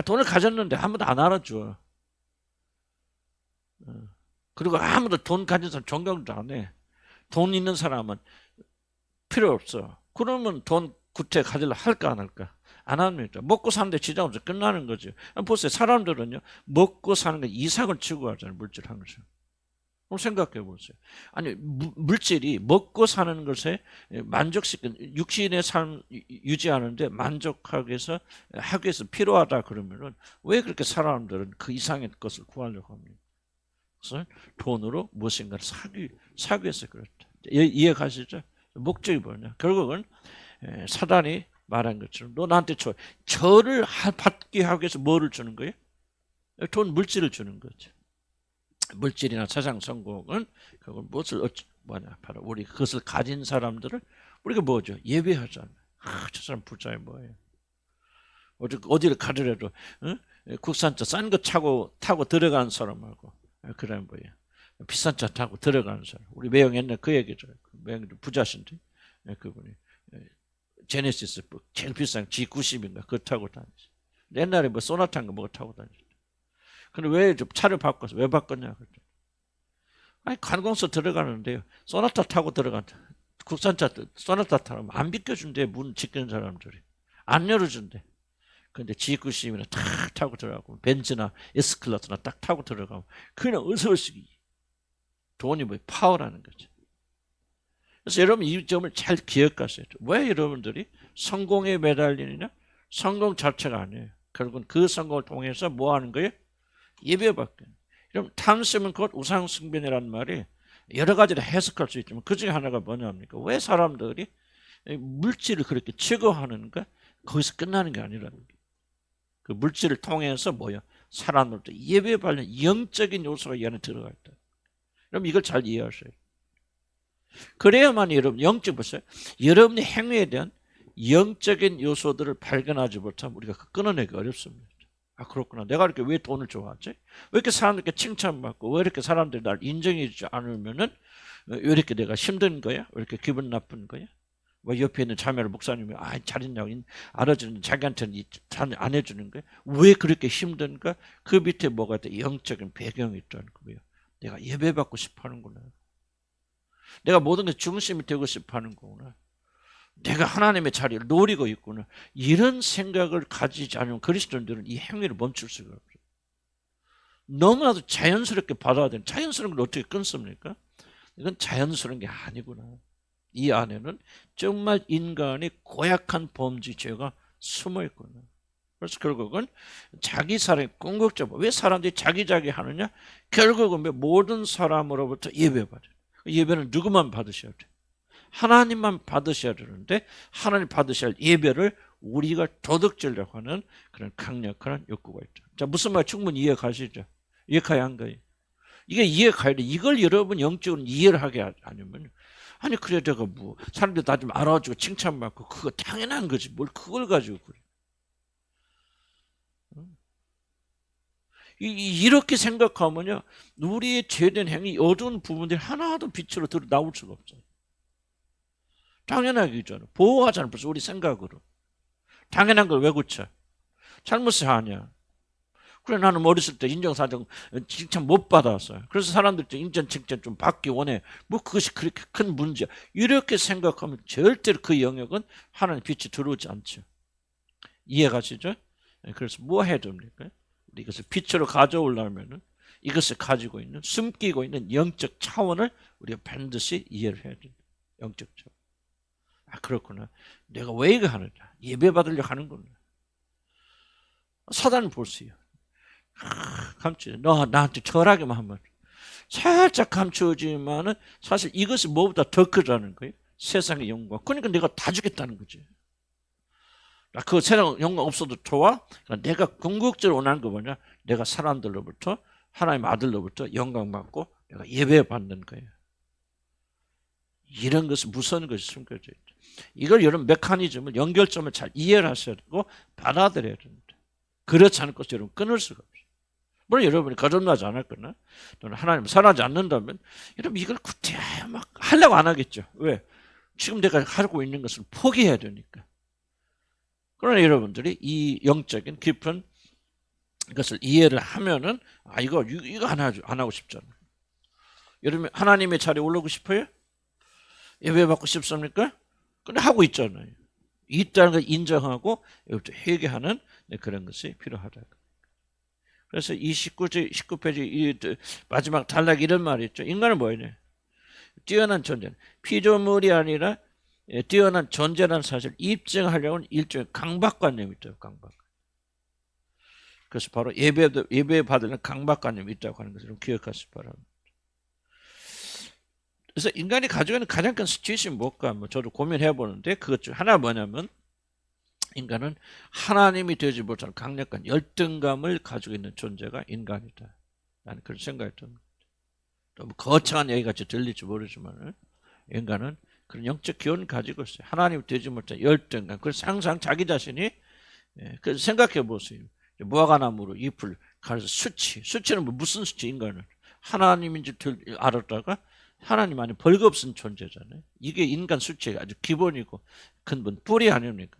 A: 돈을 가졌는데 아무도 안 알아줘. 그리고 아무도 돈 가진 사람 존경도 안 해. 돈 있는 사람은 필요 없어. 그러면 돈 구태 가지려 할까 안 할까? 안 합니다. 먹고 사는데 지장 없어. 끝나는 거죠. 보세요. 사람들은요. 먹고 사는 게 이상을 추구하잖아요. 물질 하는 것을. 그럼 생각해 보세요. 아니 물질이 먹고 사는 것에 만족시키는 육신의 삶 유지하는데 만족하기 위해서 하기 위해서 필요하다 그러면은 왜 그렇게 사람들은 그 이상의 것을 구하려고 합니까? 그래서 돈으로 무엇인가를 사기 위해서 그렇다. 이해 가시죠? 목적이 뭐냐? 결국은 사단이 말한 것처럼 너 나한테 절을 받게 하기 위해서 뭐를 주는 거예요? 물질을 주는 거죠. 물질이나 세상 성공은 그걸 무엇을 바로 우리 그것을 가진 사람들을 우리가 뭐죠? 예배하잖아요. 저 사람 부자에 뭐예요? 어디를 가더라도 국산차 싼 거 타고 들어가는 사람하고 그다음 뭐예요? 비싼 차 타고 들어가는 사람. 우리 매형 옛날 그 얘기죠. 매형도 부자신데 그분이 제네시스 제일 비싼 G90인가 그거 타고 다니지. 옛날에 뭐 소나타인가 뭐 타고 다니지. 근데 왜 차를 바꿨어? 왜 바꿨냐? 아니 관공서 들어가는데요. 소나타 타고 들어간다. 국산차 소나타 타면 안 비켜준대. 문 지키는 사람들이 안 열어준대. 근데 G90이나 탁 타고 들어가고 벤츠나 S클래스나 딱 타고 들어가면 그냥 어서오시기. 돈이 뭐 파워라는 거죠. 그래서 여러분 이 점을 잘 기억하셔야 돼요. 왜 여러분들이 성공에 매달리느냐? 성공 자체가 아니에요. 결국은 그 성공을 통해서 뭐 하는 거예요? 예배받게. 그럼 탐심은 곧 우상숭배라는 말이 여러 가지로 해석할 수 있지만 그 중에 하나가 뭐냐입니까? 왜 사람들이 물질을 그렇게 추구하는가? 거기서 끝나는 게 아니라는 거예요. 그 물질을 통해서 뭐야? 사람들도 예배받는 영적인 요소가 이 안에 들어가 있다. 그럼 이걸 잘 이해하셔야 돼요. 그래야만 여러분 영적 보세요. 여러분의 행위에 대한 영적인 요소들을 발견하지 못하면 우리가 끊어내기 어렵습니다. 아 그렇구나. 내가 이렇게 왜 돈을 좋아하지? 왜 이렇게 사람들께 칭찬받고 왜 이렇게 사람들이 날 인정해주지 않으면은 왜 이렇게 내가 힘든 거야? 왜 이렇게 기분 나쁜 거야? 뭐 옆에 있는 자매를 목사님이 잘했냐고 알아주는 자기한테는 안 해주는 거야? 왜 그렇게 힘든가? 그 밑에 뭐가 있다? 영적인 배경이 있다는 거예요. 내가 예배받고 싶어하는구나. 내가 모든 게 중심이 되고 싶어하는 거구나. 내가 하나님의 자리를 노리고 있구나. 이런 생각을 가지지 않으면 그리스도인들은 이 행위를 멈출 수가 없어요. 너무나도 자연스럽게 받아야 되는 자연스러운 걸 어떻게 끊습니까? 이건 자연스러운 게 아니구나. 이 안에는 정말 인간의 고약한 범죄 죄가 숨어 있구나. 그래서 결국은 자기 사랑의 궁극적 왜 사람들이 자기 하느냐? 결국은 모든 사람으로부터 예배받아요. 예배는 누구만 받으셔야 돼요? 하나님만 받으셔야 되는데 하나님 받으셔야 할 예배를 우리가 도둑질려고 하는 그런 강력한 욕구가 있죠. 자, 무슨 말 충분히 이해 가시죠? 이해가야 한 거예요. 이게 이해가야 돼. 이걸 여러분 영적으로 이해를 하게 아니면 아니 그래 내가 뭐 사람들 나 좀 알아주고 칭찬받고 그거 당연한 거지 뭘 그걸 가지고 그래. 이렇게 생각하면요 우리의 죄된 행위 어두운 부분들이 하나도 빛으로 드러 나올 수가 없어요. 당연하게 있잖아. 보호하잖아 벌써 우리 생각으로. 당연한 걸 왜 고쳐? 잘못을 하냐. 그래 나는 어렸을 때 인정사정 칭찬 못 받았어요. 그래서 사람들도 인정 칭찬 좀 받기 원해. 뭐 그것이 그렇게 큰 문제야. 이렇게 생각하면 절대로 그 영역은 하나님 빛이 들어오지 않죠. 이해가시죠? 그래서 뭐 해야 됩니까? 이것을 빛으로 가져오려면 이것을 가지고 있는 숨기고 있는 영적 차원을 우리가 반드시 이해를 해야 됩니다. 영적 차원. 아 그렇구나. 내가 왜 이거 하느냐. 예배 받으려고 하는구나. 사단은 보세요. 감추. 너 나한테 절하게만 하면 살짝 감추어지만은 사실 이것이 뭐보다 더 크다는 거예요. 세상의 영광. 그러니까 내가 다 주겠다는 거지. 그 세상 영광 없어도 좋아. 그러니까 내가 궁극적으로 원하는 거 뭐냐? 내가 사람들로부터 하나님 아들로부터 영광 받고 내가 예배 받는 거예요. 이런 것은 무서운 것이 숨겨져 있다. 이걸 여러분 메커니즘을 연결점을 잘 이해를 하셔야 되고 받아들여야 됩니다. 그렇지 않을 것을 여러분 끊을 수가 없어요. 물론 여러분이 거듭나지 않을 거나 또는 하나님 사랑하지 않는다면 여러분 이걸 구태여 막 하려고 안 하겠죠. 왜? 지금 내가 하고 있는 것을 포기해야 되니까. 그러나 여러분들이 이 영적인 깊은 것을 이해를 하면은 이거 안 하고 싶잖아요. 여러분 하나님의 자리에 올라오고 싶어요? 예배 받고 싶습니까? 근데 하고 있잖아요. 있다는 걸 인정하고 회개하는 그런 것이 필요하다. 그래서 이 19페이지 이 마지막 단락 이런 말이 있죠. 인간은 뭐예요? 뛰어난 존재. 피조물이 아니라 뛰어난 존재라는 사실을 입증하려는 일종의 강박관념이 있죠. 강박. 그래서 바로 예배 받으려는 강박관념이 있다고 하는 것을 기억하시기 바랍니다. 그래서 인간이 가지고 있는 가장 큰 스트레스는 뭘까? 저도 고민해 보는데 그것 중 하나 뭐냐면 인간은 하나님이 되지 못하는 강력한 열등감을 가지고 있는 존재가 인간이다. 나는 그런 생각이 듭니다. 너무 거창한 얘기같이 들릴지 모르지만 인간은 그런 영적 기운을 가지고 있어요. 하나님이 되지 못한 열등감. 그래서 항상 자기 자신이 그래서 생각해 보세요. 무화과나무로 잎을 가려서 수치는 무슨 수치 인간은 하나님인지 알았다가 하나님 안에 벌거벗은 존재잖아요. 이게 인간 수치의 아주 기본이고 근본 뿌리 아닙니까?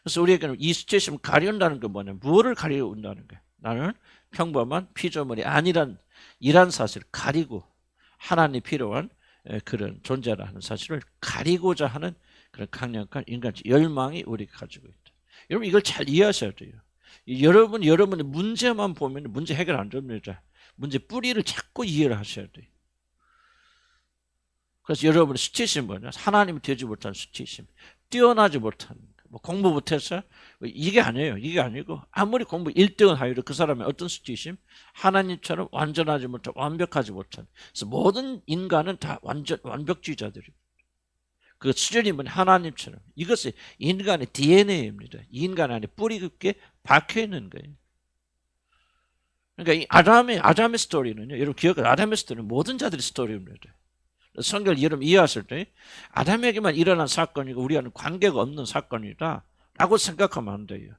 A: 그래서 우리에게는 이 수치심을 가려운다는 게 뭐냐? 무엇을 가려운다는 거야? 나는 평범한 피조물이 아니란 이란 사실을 가리고 하나님이 필요한 그런 존재라는 사실을 가리고자 하는 그런 강력한 인간적 열망이 우리가 가지고 있다. 여러분 이걸 잘 이해하셔야 돼요. 여러분의 문제만 보면 문제 해결 안 됩니다. 문제 뿌리를 자꾸 이해를 하셔야 돼요. 그래서 여러분의 수치심은 뭐냐? 하나님이 되지 못한 수치심, 뛰어나지 못한 공부 못해서 이게 아니에요. 이게 아니고 아무리 공부 1등을 하여도 그 사람의 어떤 수치심? 하나님처럼 완전하지 못한 완벽하지 못한. 그래서 모든 인간은 다 완벽주의자들입니다. 그 수준이면 하나님처럼. 이것이 인간의 DNA입니다. 인간 안에 뿌리 깊게 박혀 있는 거예요. 그러니까 이 아담의 스토리는요. 여러분 기억하세요. 아담의 스토리는 모든 자들의 스토리입니다. 성경을 여러분 이해하실 때 아담에게만 일어난 사건이고 우리와는 관계가 없는 사건이다라고 생각하면 안 돼요.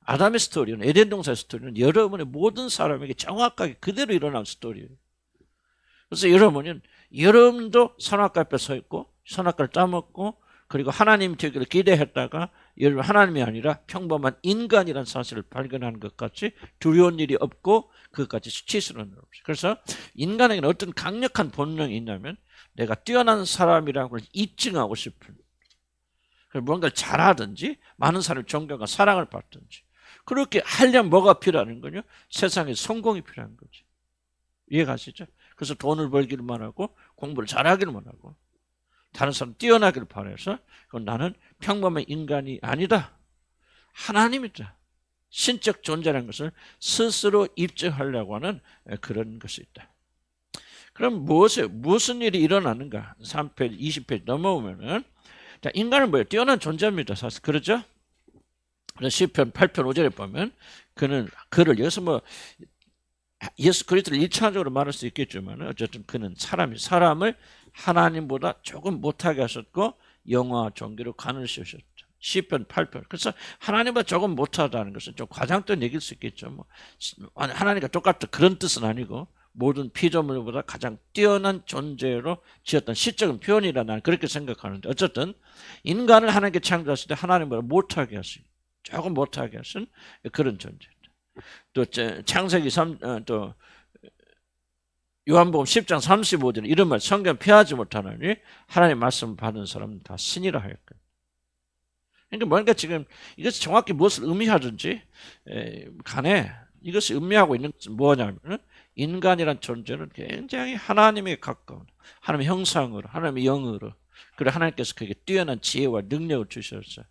A: 아담의 스토리는 에덴 동산의 스토리는 여러분의 모든 사람에게 정확하게 그대로 일어난 스토리예요. 그래서 여러분도 선악과 앞에 서 있고 선악과를 따먹고 그리고 하나님 되기를 기대했다가 여러분 하나님이 아니라 평범한 인간이라는 사실을 발견하는 것 같이 두려운 일이 없고 그것까지 수치스러운 일 없어요. 그래서 인간에게는 어떤 강력한 본능이 있냐면 내가 뛰어난 사람이라는 걸 입증하고 싶은, 뭔가를 잘하든지 많은 사람의 존경과 사랑을 받든지 그렇게 하려면 뭐가 필요한 거냐? 세상에 성공이 필요한 거지. 이해가시죠? 그래서 돈을 벌기를만 하고 공부를 잘하기를만 하고 다른 사람 뛰어나기를 바라서 나는 평범한 인간이 아니다. 하나님이다. 신적 존재라는 것을 스스로 입증하려고 하는 그런 것이 있다. 그럼 무슨 일이 일어나는가? 3페이지, 20페이지 넘어오면은 자, 인간은 뭐예요? 뛰어난 존재입니다. 사실 그렇죠? 시편 8편 5절에 보면 그를 여기서 예수 그리스도를 1차적으로 말할 수 있겠지만 어쨌든 그는 사람을 하나님보다 조금 못하게 하셨고 영화와 종교로 간을 씌우셨죠. 시편 8편. 그래서 하나님보다 조금 못하다는 것은 좀 과장된 얘기일 수 있겠죠. 하나님과 똑같다 그런 뜻은 아니고 모든 피조물보다 가장 뛰어난 존재로 지었던 시적인 표현이라 나는 그렇게 생각하는데 어쨌든 인간을 하나님께 창조하실 때 하나님보다 못하게 하신 조금 못하게 하신 그런 존재다. 또 창세기 또 요한복음 10장 35절에 이런 말 성경 피하지 못하느니 하나님 말씀 받은 사람은 다 신이라 하였거든요. 그러니까 뭔가 지금 이것이 정확히 무엇을 의미하든지 간에 이것이 의미하고 있는 것은 뭐냐면 인간이란 존재는 굉장히 하나님에 가까운 하나님의 형상으로 하나님의 영으로 그리고 하나님께서 그에게 뛰어난 지혜와 능력을 주셨어요.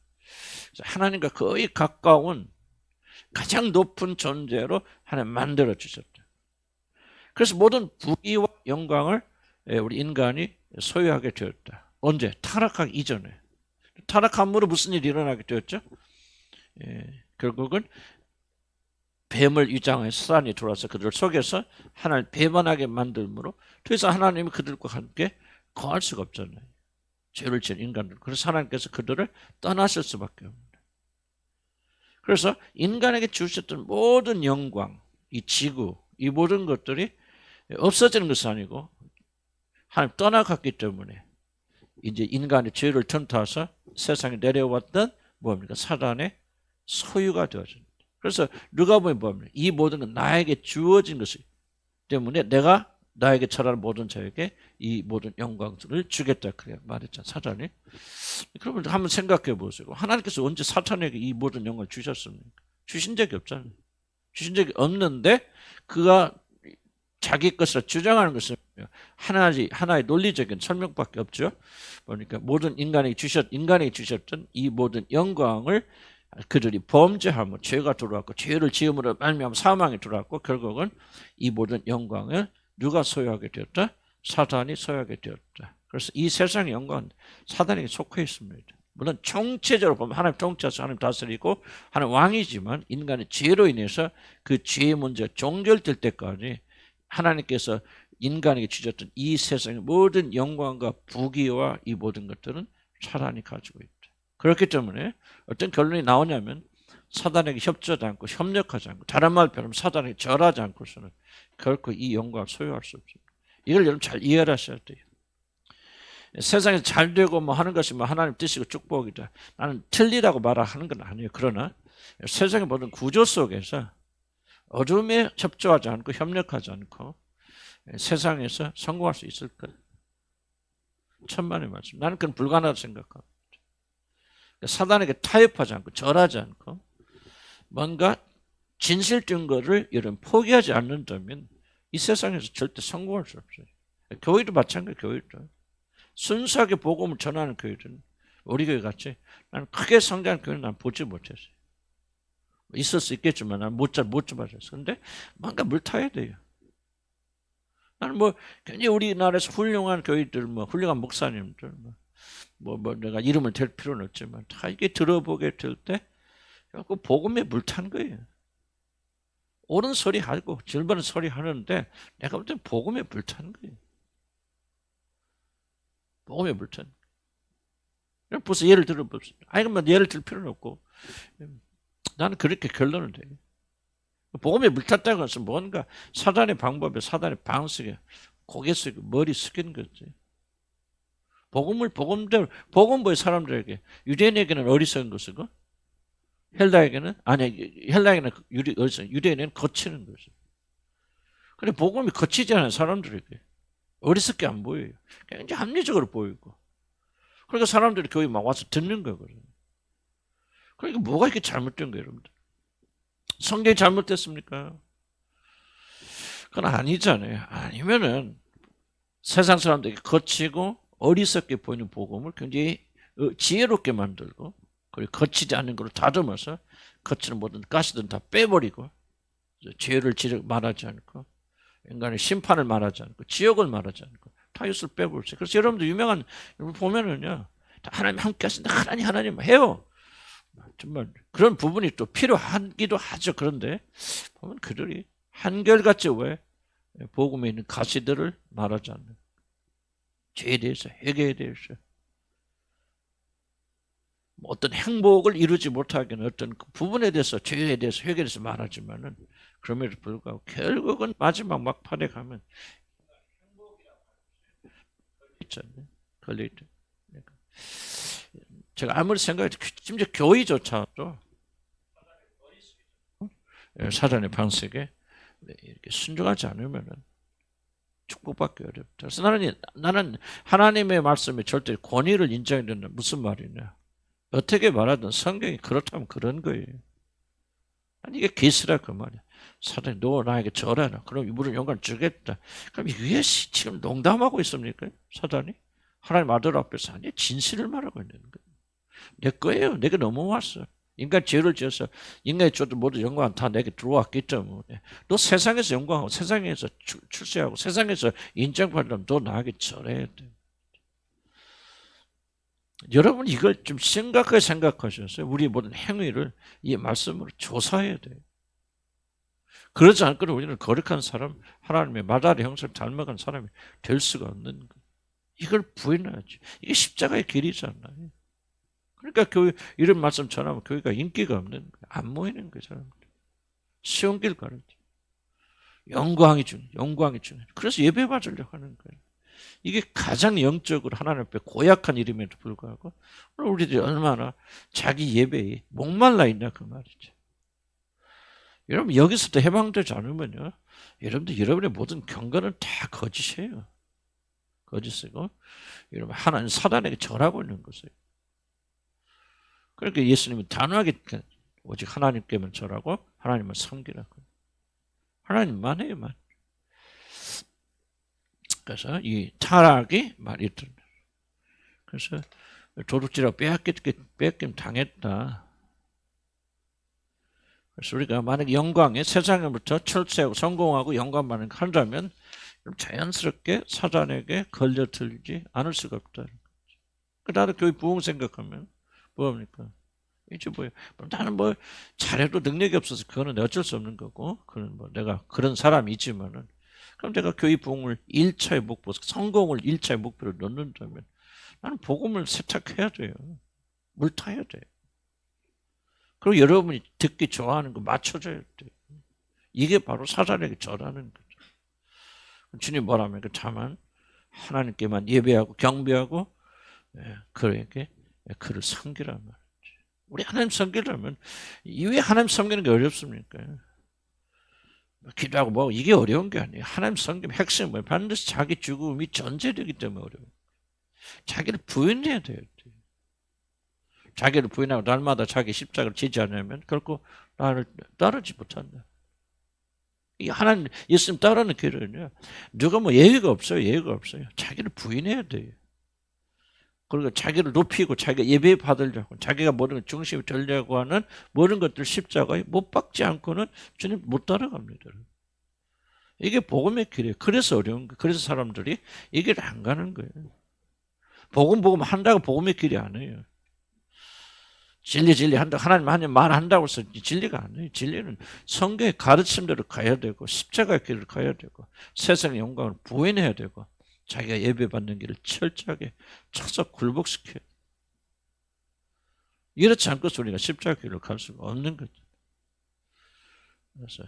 A: 하나님과 거의 가까운 가장 높은 존재로 하나님 만들어 주셨다. 그래서 모든 부귀와 영광을 우리 인간이 소유하게 되었다. 언제? 타락하기 이전에. 타락함으로 무슨 일이 일어나게 되었죠? 결국은 뱀을 위장해서 사단이 들어와서 그들을 속여서 하나님을 배반하게 만들므로 더 이상 하나님이 그들과 함께 거할 수가 없잖아요. 죄를 지은 인간들. 그래서 하나님께서 그들을 떠나실 수밖에 없습니다. 그래서 인간에게 주셨던 모든 영광, 이 지구, 이 모든 것들이 없어지는 것은 아니고 하나님 떠나갔기 때문에 이제 인간의 죄를 틈타서 세상에 내려왔던 뭡니까? 사단의 소유가 되어집니다. 그래서 누가복음에 보면 이 모든 건 나에게 주어진 것이기 때문에 내가 나에게 처한 모든 자에게 이 모든 영광들을 주겠다 그래 말했잖아 사단이. 그러면 한번 생각해 보세요. 하나님께서 언제 사탄에게 이 모든 영광을 주셨습니까? 주신 적이 없잖아요. 주신 적이 없는데 그가 자기 것을 주장하는 것은 하나의 논리적인 설명밖에 없죠. 그러니까 모든 인간에게 주셨던 이 모든 영광을 그들이 범죄하며 죄가 들어왔고 죄를 지음으로 말미암아 사망이 들어왔고 결국은 이 모든 영광을 누가 소유하게 되었다? 사단이 소유하게 되었다. 그래서 이 세상의 영광은 사단에게 속해 있습니다. 물론 총체적으로 보면 하나님 통치하셔서 하나님 다스리고 하나님 왕이지만 인간의 죄로 인해서 그 죄의 문제가 종결될 때까지 하나님께서 인간에게 주셨던 이 세상의 모든 영광과 부귀와 이 모든 것들은 사단이 가지고 있다. 그렇기 때문에 어떤 결론이 나오냐면 사단에게 협조하지 않고 협력하지 않고 다른 말로 표현하면 사단에게 절하지 않고서는 결코 이 영광을 소유할 수 없습니다. 이걸 여러분 잘 이해를 하셔야 돼요. 세상에서 잘 되고 하는 것이 하나님 뜻이고 축복이다. 나는 틀리다고 말하는 건 아니에요. 그러나 세상의 모든 구조 속에서 어둠에 협조하지 않고 협력하지 않고 세상에서 성공할 수 있을까? 천만의 말씀. 나는 그건 불가능하다고 생각합니다. 사단에게 타협하지 않고 절하지 않고 뭔가 진실된 거를 여러분 포기하지 않는다면 이 세상에서 절대 성공할 수 없어요. 교회도 마찬가지 교회도. 순수하게 복음을 전하는 교회들은 우리 교회 같이 나는 크게 성장한 교회는 난 보지 못했어요. 있을 수 있겠지만 난 못 잡았어요. 근데 뭔가 물 타야 돼요. 나는 굉장히 우리나라에서 훌륭한 교회들, 훌륭한 목사님들, 내가 이름을 댈 필요는 없지만 다 이게 들어보게 될 때 그 복음에 물 탄 거예요. 옳은 소리 하고 질바른 소리 하는데 내가 볼 때는 복음에 불타는 거예요. 복음에 불타는 거예요. 벌써 예를 들어봅시다. 아니 그러면 예를 들 필요는 없고 나는 그렇게 결론을 내요. 복음에 불탔다고 해서 뭔가 사단의 방법에 사단의 방식에 고개 숙이고 머리 숙이는 거지. 복음을 복음대로 복음부의 사람들에게 유대인에게는 어리석은 것이고 헬라에게는 어리석은 유대인에게는 거치는 거죠. 근데 복음이 거치지 않은 사람들에게 어리석게 안 보여요. 굉장히 합리적으로 보이고. 그러니까 사람들이 교회 막 와서 듣는 거거든요. 그러니까 뭐가 이렇게 잘못된 거예요, 여러분들? 성경이 잘못됐습니까? 그건 아니잖아요. 아니면은 세상 사람들에게 거치고 어리석게 보이는 복음을 굉장히 지혜롭게 만들고 그리고 거치지 않는 걸로 다듬어서 거치는 모든 가시든 다 빼버리고 죄를 말하지 않고 인간의 심판을 말하지 않고 지옥을 말하지 않고 타이웃을 빼버렸어요. 그래서 여러분들 유명한 보면은요 하나님 함께 하신다. 하나님 해요. 정말 그런 부분이 또 필요하기도 하죠. 그런데 보면 그들이 한결같이 왜 복음에 있는 가시들을 말하지 않는 죄에 대해서 회개에 대해서 어떤 행복을 이루지 못하기는 어떤 그 부분에 대해서 죄에 대해서 회개에 대해서 말하지만은 그럼에도 불구하고 결국은 마지막 막판에 가면 있잖아요. 걸려있죠. 그러니까 제가 아무리 생각해도 심지어 교회조차도 사단의 방식에 이렇게 순종하지 않으면은 축복받기 어렵다. 그래서 나는 하나님의 말씀에 절대 권위를 인정해야 된다. 무슨 말이냐? 어떻게 말하든 성경이 그렇다면 그런 거예요. 아니 이게 계시라 그 말이야. 사단이 너 나에게 절하라. 그럼 이분은 영광을 주겠다. 그럼 이게 지금 농담하고 있습니까? 사단이? 하나님 아들 앞에서 아니 진실을 말하고 있는 거예요. 내 거예요. 내게 넘어왔어. 인간 죄를 지어서 인간의 죄도 모두 영광 다 내게 들어왔기 때문에 너 세상에서 영광하고 세상에서 출세하고 세상에서 인정받으려면 너 나에게 절해야 돼. 여러분 이걸 좀 심각하게 생각하셔서 우리 모든 행위를 이 말씀으로 조사해야 돼요. 그러지 않고는 우리는 거룩한 사람, 하나님의 마다리 형상을 닮아간 사람이 될 수가 없는 거예요. 이걸 부인해야지. 이게 십자가의 길이잖아요. 그러니까 교회 이런 말씀 전하면 교회가 인기가 없는 거예요. 안 모이는 거예요, 사람들. 쉬운 길 가르쳐. 영광이 중요해요. 영광이 중요해요. 그래서 예배 받으려고 하는 거예요. 이게 가장 영적으로 하나님 앞에 고약한 일임에도 불구하고 우리들이 얼마나 자기 예배에 목말라 있냐 그 말이죠. 여러분 여기서도 해방되지 않으면요. 여러분의 모든 경건은 다 거짓이에요. 거짓이고 여러분 하나님 사단에게 절하고 있는 것이에요. 그러니까 예수님은 단호하게 오직 하나님께만 절하고 하나님을 섬기라고. 하나님만 해요만. 그래서 이 타락이 말이 듭니다. 그래서 도둑질하고 뺏김 당했다. 그래서 우리가 만약 영광에 세상에부터 철새하고 성공하고 영광만을 한다면 자연스럽게 사단에게 걸려들지 않을 수가 없다. 나도 교회 부흥 생각하면 뭐합니까? 이제 뭐예요? 나는 뭐 잘해도 능력이 없어서 그거는 어쩔 수 없는 거고, 그건 뭐 내가 그런 사람이지만은 그럼 내가 교회 부흥을 1차의 목표, 성공을 1차의 목표로 넣는다면 나는 복음을 세탁해야 돼요. 물 타야 돼요. 그리고 여러분이 듣기 좋아하는 거 맞춰줘야 돼요. 이게 바로 사단에게 절하는 거죠. 주님 뭐라면 다만 하나님께만 예배하고 경배하고 그에게 그를 섬기란 말이죠. 우리 하나님 섬기려면 왜 하나님 섬기는 게 어렵습니까? 기도하고 뭐 이게 어려운 게 아니에요. 하나님 섬김 핵심은 뭐예요? 반드시 자기 죽음이 전제되기 때문에 어려워요. 자기를 부인해야 돼요. 자기를 부인하고 날마다 자기 십자가를 지지 않으면 결코 나를 따르지 못한다. 이 하나님 예수님 따르는 길은요. 누가 뭐 예의가 없어요. 예의가 없어요. 자기를 부인해야 돼요. 그리고 자기를 높이고 자기가 예배 받으려고 자기가 모든 걸 중심이 되려고 하는 모든 것들 십자가에 못 박지 않고는 주님 못 따라갑니다. 이게 복음의 길이에요. 그래서 어려운 거예요. 그래서 사람들이 이 길을 안 가는 거예요. 복음 한다고 복음의 길이 아니에요. 진리 한다. 하나님 말한다고 해서 진리가 아니에요. 진리는 성경의 가르침대로 가야 되고 십자가의 길을 가야 되고 세상의 영광을 부인해야 되고 자기가 예배받는 길을 철저하게 쳐서 굴복시켜야 돼요. 이렇지 않고서 우리가 십자가 길을 갈 수가 없는 거죠. 그래서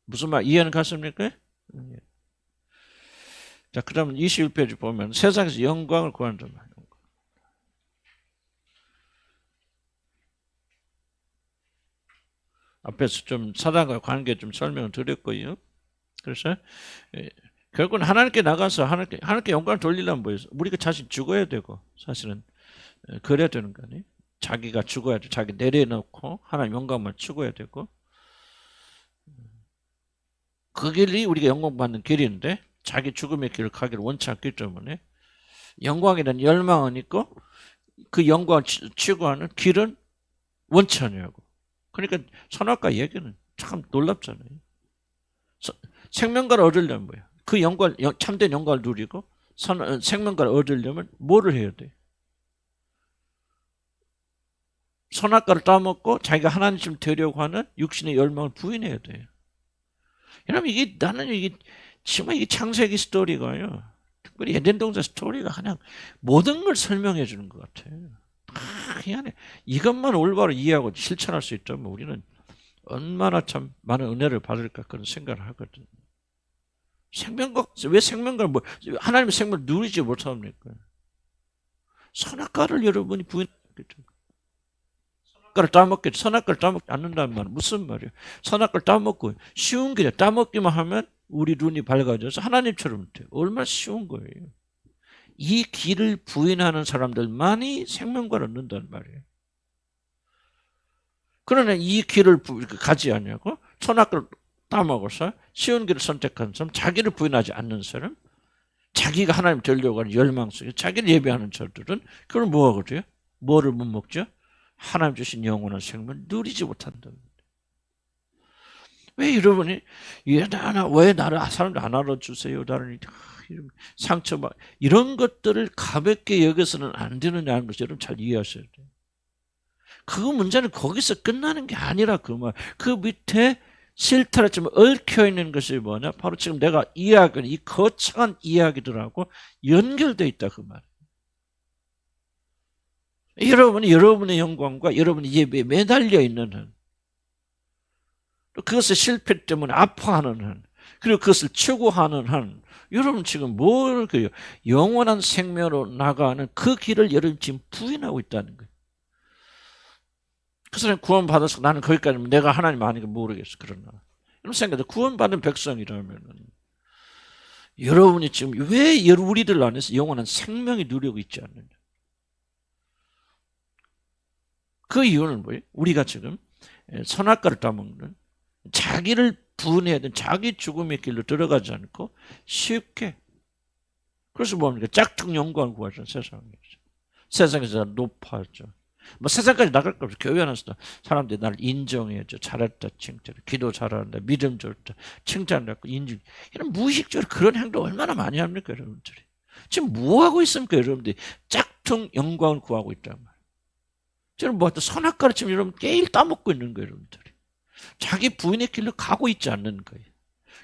A: 무슨 말 이해는 갔습니까? 자, 그러면 21페이지 보면 세상에서 영광을 구한단 말이에요. 앞에서 좀 사단과 관계 좀 설명을 드렸고요. 그래서 결국은 하나님께 나가서 하나님께 영광을 돌리려면 뭐예요? 우리가 자신 죽어야 되고 사실은 그래야 되는 거 아니에요? 자기가 죽어야 돼. 자기 내려놓고 하나님 영광만 추구해야 되고 그 길이 우리가 영광 받는 길인데 자기 죽음의 길을 가기를 원치 않기 때문에 영광이라는 열망은 있고 그 영광을 추구하는 길은 원치 않냐고. 그러니까 선악과 얘기는 참 놀랍잖아요. 생명과를 얻으려면 뭐야? 그 영광, 참된 영광을 누리고 생명과를 얻으려면 뭐를 해야 돼? 선악과를 따먹고 자기가 하나님 되려고 하는 육신의 열망을 부인해야 돼요. 왜냐면 이게 정말 이게 창세기 스토리가요. 특별히 에덴 동산 스토리가 그냥 모든 걸 설명해 주는 것 같아요. 희한해. 이것만 올바로 이해하고 실천할 수 있다면 우리는 얼마나 참 많은 은혜를 받을까 그런 생각을 하거든요. 왜 생명과 하나님의 생명을 누리지 못합니까? 선악과를 여러분이 부인하겠죠. 선악과를 따먹지 않는다는 말은 무슨 말이에요? 선악과를 따먹고 쉬운 길에 따먹기만 하면 우리 눈이 밝아져서 하나님처럼 돼요. 얼마나 쉬운 거예요. 이 길을 부인하는 사람들만이 생명과를 얻는다는 말이에요. 그러나 이 길을 가지 않냐고 선악과를 따먹어서 쉬운 길을 선택한 사람, 자기를 부인하지 않는 사람, 자기가 하나님 되려고 하는 열망 속에 자기를 예배하는 자들은 그걸 뭐하고 돼요? 뭐를 못 먹죠? 하나님 주신 영원한 생명을 누리지 못한다는 거예요. 왜 여러분이 왜 나를 사람들 안 알아주세요? 나를 상처받 이런 것들을 가볍게 여겨서는 안 되느냐는 것을 여러분 잘 이해하셔야 돼요. 그 문제는 거기서 끝나는 게 아니라 그 말. 그 밑에 실타래 좀 얽혀 있는 것이 뭐냐? 바로 지금 내가 이야기하는 이 거창한 이야기들하고 연결되어 있다 그 말. 여러분이 여러분의 영광과 여러분의 예배에 매달려 있는 한, 그것의 실패 때문에 아파하는 한, 그리고 그것을 추구하는 한, 여러분 지금 뭘 그래요? 영원한 생명으로 나가는 그 길을 여러분 지금 부인하고 있다는 거예요. 그 사람이 구원받아서 나는 거기까지는 내가 하나님 아니니까 모르겠어. 그러나 이런 생각에 구원받은 백성이라면 여러분이 지금 왜 우리들 안에서 영원한 생명이 누리고 있지 않느냐? 그 이유는 뭐예요? 우리가 지금 선악과를 따먹는 자기를 부인해야 되는 자기 죽음의 길로 들어가지 않고 쉽게, 그래서 뭡니까? 짝퉁 영광을 구하죠. 세상에서 높아져. 뭐 세상까지 나갈 거 없어. 교회 안에서도 사람들이 나를 인정해줘. 잘했다, 칭찬. 기도 잘한다, 믿음 좋다, 칭찬받고 인정. 이런 무의식적으로 그런 행동 얼마나 많이 합니까, 여러분들이? 지금 뭐 하고 있습니까, 여러분들이? 짝퉁 영광을 구하고 있단 말이에요. 저는 뭐 선악과를 지금 여러분 매일 따먹고 있는 거예요, 여러분들이. 자기 부인의 길로 가고 있지 않는 거예요.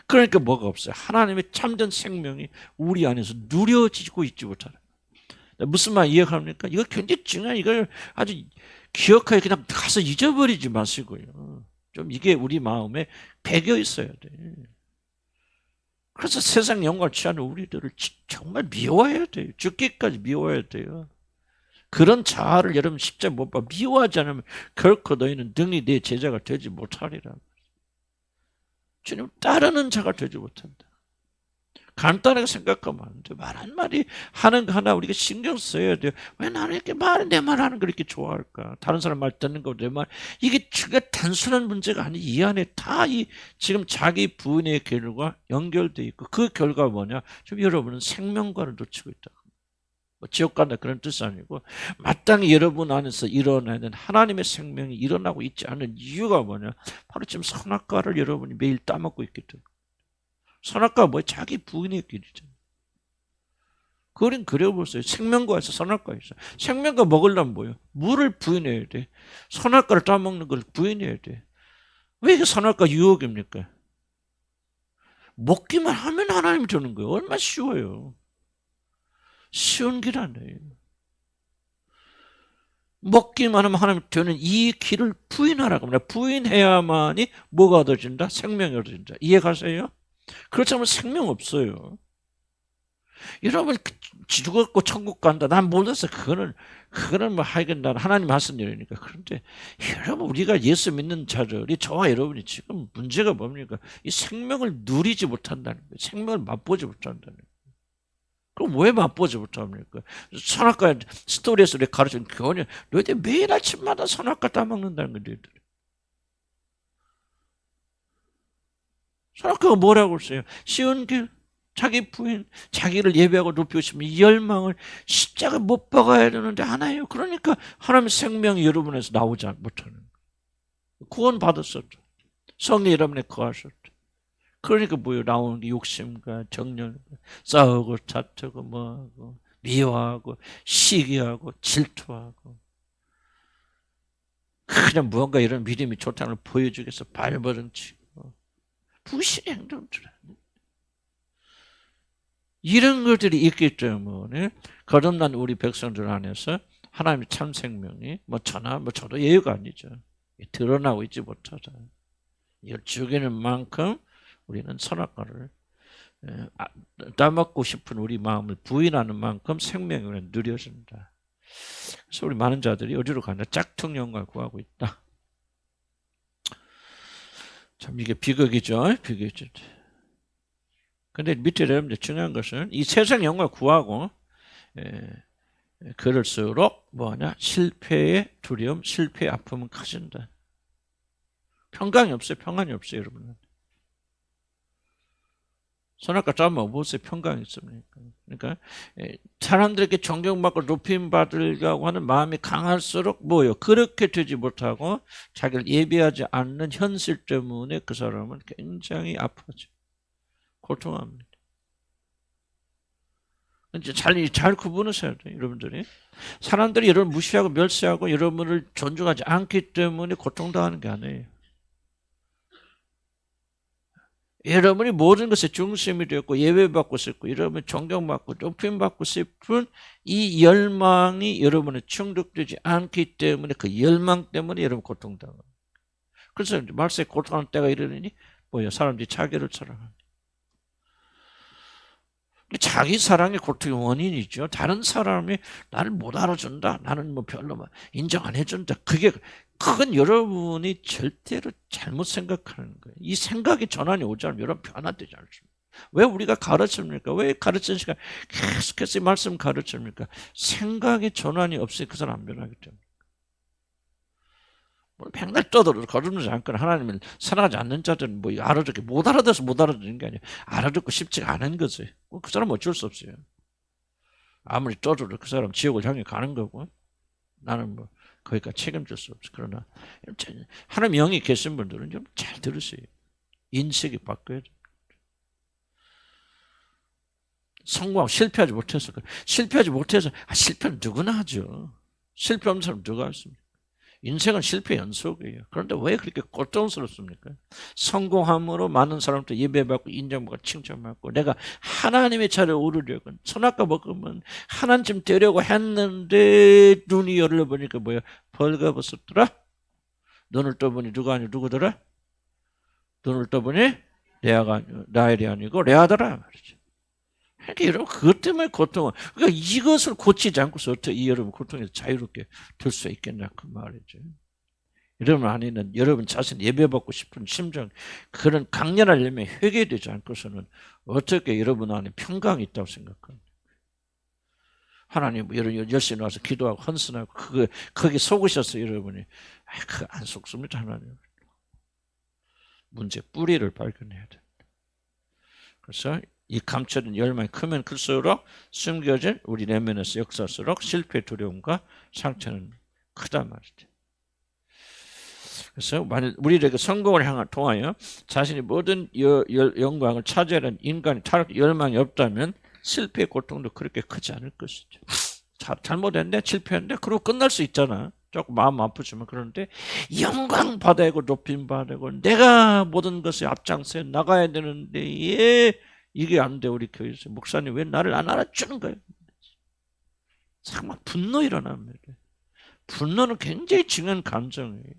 A: 그러니까 뭐가 없어요. 하나님의 참된 생명이 우리 안에서 누려지고 있지 못하는. 무슨 말 이해합니까? 이거 굉장히 중요한, 이걸 아주 기억하게 그냥 가서 잊어버리지 마시고요. 좀 이게 우리 마음에 배겨 있어야 돼. 그래서 세상 영광을 취하는 우리들을 정말 미워해야 돼요. 죽기까지 미워해야 돼요. 그런 자아를 여러분 십자가에 못 봐. 미워하지 않으면 결코 너희는 능히 내 제자가 되지 못하리라. 주님 따르는 자가 되지 못한다. 간단하게 생각하면 안 돼. 말 한마디 하는 거 하나 우리가 신경 써야 돼요. 왜 나는 이렇게 내 말 하는 걸 이렇게 좋아할까? 다른 사람 말 듣는 거 내 말. 이게 단순한 문제가 아니, 이 안에 다 지금 자기 부인의 길과 연결되어 있고 그 결과가 뭐냐? 지금 여러분은 생명과를 놓치고 있다. 뭐 지옥 간다 그런 뜻이 아니고 마땅히 여러분 안에서 일어나는 하나님의 생명이 일어나고 있지 않은 이유가 뭐냐? 바로 지금 선악과를 여러분이 매일 따먹고 있기 때문에. 선악과 뭐야? 자기 부인의 길이죠. 그림 그려보세요. 생명과에서 선악과 있어. 생명과 먹으려면 뭐예요? 물을 부인해야 돼. 선악과를 따먹는 걸 부인해야 돼. 왜 이게 선악과 유혹입니까? 먹기만 하면 하나님이 주는 거예요. 얼마나 쉬워요. 쉬운 길 아니에요. 먹기만 하면 하나님 되는 이 길을 부인하라고 합니다. 부인해야만이 뭐가 얻어진다? 생명이 얻어진다. 이해가세요? 그렇지 않으면 생명 없어요. 여러분 죽었고 천국 간다. 난 몰랐어. 그거는 뭐 하여간 난 하나님 하신 일이니까. 그런데 여러분 우리가 예수 믿는 자들이 저와 여러분이 지금 문제가 뭡니까? 이 생명을 누리지 못한다는 거예요. 생명을 맛보지 못한다는 거예요. 그럼 왜 맛보지 못합니까? 선악과 스토리에서 가르치는 교훈이 너희들 매일 아침마다 선악과 따먹는다는 거예요. 선악과가 뭐라고 했어요? 쉬운 길, 자기 부인, 자기를 예배하고 높이고 싶으면 이 열망을 십자가 못 박아야 되는데 하나예요. 그러니까 하나님의 생명이 여러분에서 나오지 못하는 거예요. 구원 받았었죠. 성령 여러분에 거하셨죠. 그러니까 뭐예요? 나오는 게 욕심과 정열과 싸우고 다투고 뭐하고 미워하고 시기하고 질투하고 그냥 무언가 이런 믿음이 좋다는 걸 보여주기 위해서 발버둥치고 불신의 행동들 이런 것들이 있기 때문에 거듭난 우리 백성들 안에서 하나님의 참 생명이 뭐 저나 뭐 저도 예외가 아니죠. 드러나고 있지 못하다. 이걸 죽이는 만큼 우리는 선악과를 따먹고 싶은 우리 마음을 부인하는 만큼 생명을 누려진다. 그래서 우리 많은 자들이 어디로 가냐? 짝퉁 영광을 구하고 있다. 참 이게 비극이죠. 비극이죠. 근데 밑에 여러분들 중요한 것은 이 세상 영광을 구하고 그럴수록 뭐냐? 실패의 두려움, 실패의 아픔은 커진다. 평강이 없어요. 평안이 없어요. 여러분. 선악과 싸움은 무엇에 평강이 있습니까? 그러니까 사람들에게 존경받고 높임받으려고 하는 마음이 강할수록 뭐예요? 그렇게 되지 못하고 자기를 예배하지 않는 현실 때문에 그 사람은 굉장히 아파져. 고통합니다. 이제 잘 구분하셔야 돼요, 여러분들이. 사람들이 여러분을 무시하고 멸시하고 여러분을 존중하지 않기 때문에 고통당하는 게 아니에요. 여러분이 모든 것에 중심이 되었고 예배받고 싶고 여러분이 존경받고 높임받고 싶은 이 열망이 여러분에 충족되지 않기 때문에 그 열망 때문에 여러분 고통당합니다. 그래서 말세에 고통하는 때가 이르니 뭐예요? 사람들이 자기를 사랑합니다. 자기 사랑의 고통의 원인이죠. 다른 사람이 나를 못 알아준다. 나는 뭐 별로 인정 안 해준다. 그건 여러분이 절대로 잘못 생각하는 거예요. 이 생각이 전환이 오지 않으면 여러분 변화되지 않습니다. 왜 우리가 가르칩니까? 왜 가르치는 시간 계속해서 이 말씀 가르칩니까? 생각의 전환이 없으니 그 사람 안 변하기 때문에. 맨날 떠들어도 거듭나지 않거나 하나님을 사랑하지 않는 자들은 뭐 알아듣게 못 알아듣어서 못 알아듣는 게 아니야. 알아듣고 싶지가 않은 거지. 그 사람은 어쩔 수 없어요. 아무리 떠들어도 그 사람 지옥을 향해 가는 거고 나는 뭐 거기까지 책임질 수 없어. 그러나 하나님 영이 계신 분들은 좀 잘 들으세요. 인식이 바뀌어야 돼요. 성공하고 실패하지 못해서 실패는 누구나 하죠. 실패 없는 사람 누가 있습니까? 인생은 실패 연속이에요. 그런데 왜 그렇게 고통스럽습니까? 성공함으로 많은 사람들 예배받고 인정받고 칭찬받고 내가 하나님의 자리에 오르려고 선악과 먹으면 하나님 되려고 했는데 눈이 열려보니까 뭐야? 벌거벗었더라? 눈을 떠보니 누가 아니고 누구더라? 눈을 떠보니 라헬이 아니고 레아더라 말이죠. 그러니까 여러분 그것 때문에 고통을 그러니까 이것을 고치지 않고서 어떻게 여러분 고통에서 자유롭게 될 수 있겠냐 그 말이죠. 여러분 안에는 여러분 자신 예배받고 싶은 심정 그런 강렬한 열매 회개되지 않고서는 어떻게 여러분 안에 평강이 있다고 생각합니까? 하나님 여러분 열심히 나와서 기도하고 헌신하고 거기 속으셔서 여러분이 그거 안 속습니다. 하나님 문제 뿌리를 발견해야 됩니다. 그래서 이 감춰진 열망이 크면 클수록 숨겨진 우리 내면에서 역사수록 실패 두려움과 상처는 크단 말이죠. 그래서 만일 우리에게 성공을 통하여 자신이 모든 영광을 차지하는 인간의 타락 열망이 없다면 실패의 고통도 그렇게 크지 않을 것이죠. 잘못했네, 실패했네, 그러고 끝날 수 있잖아. 조금 마음 아프지만. 그런데 영광 받아야 하고 높임 받아야 하고 내가 모든 것에 앞장서 나가야 되는데 이게 안 돼. 우리 교회에서 목사님 왜 나를 안 알아주는 거예요? 정말 분노 일어납니다. 분노는 굉장히 중요한 감정이에요.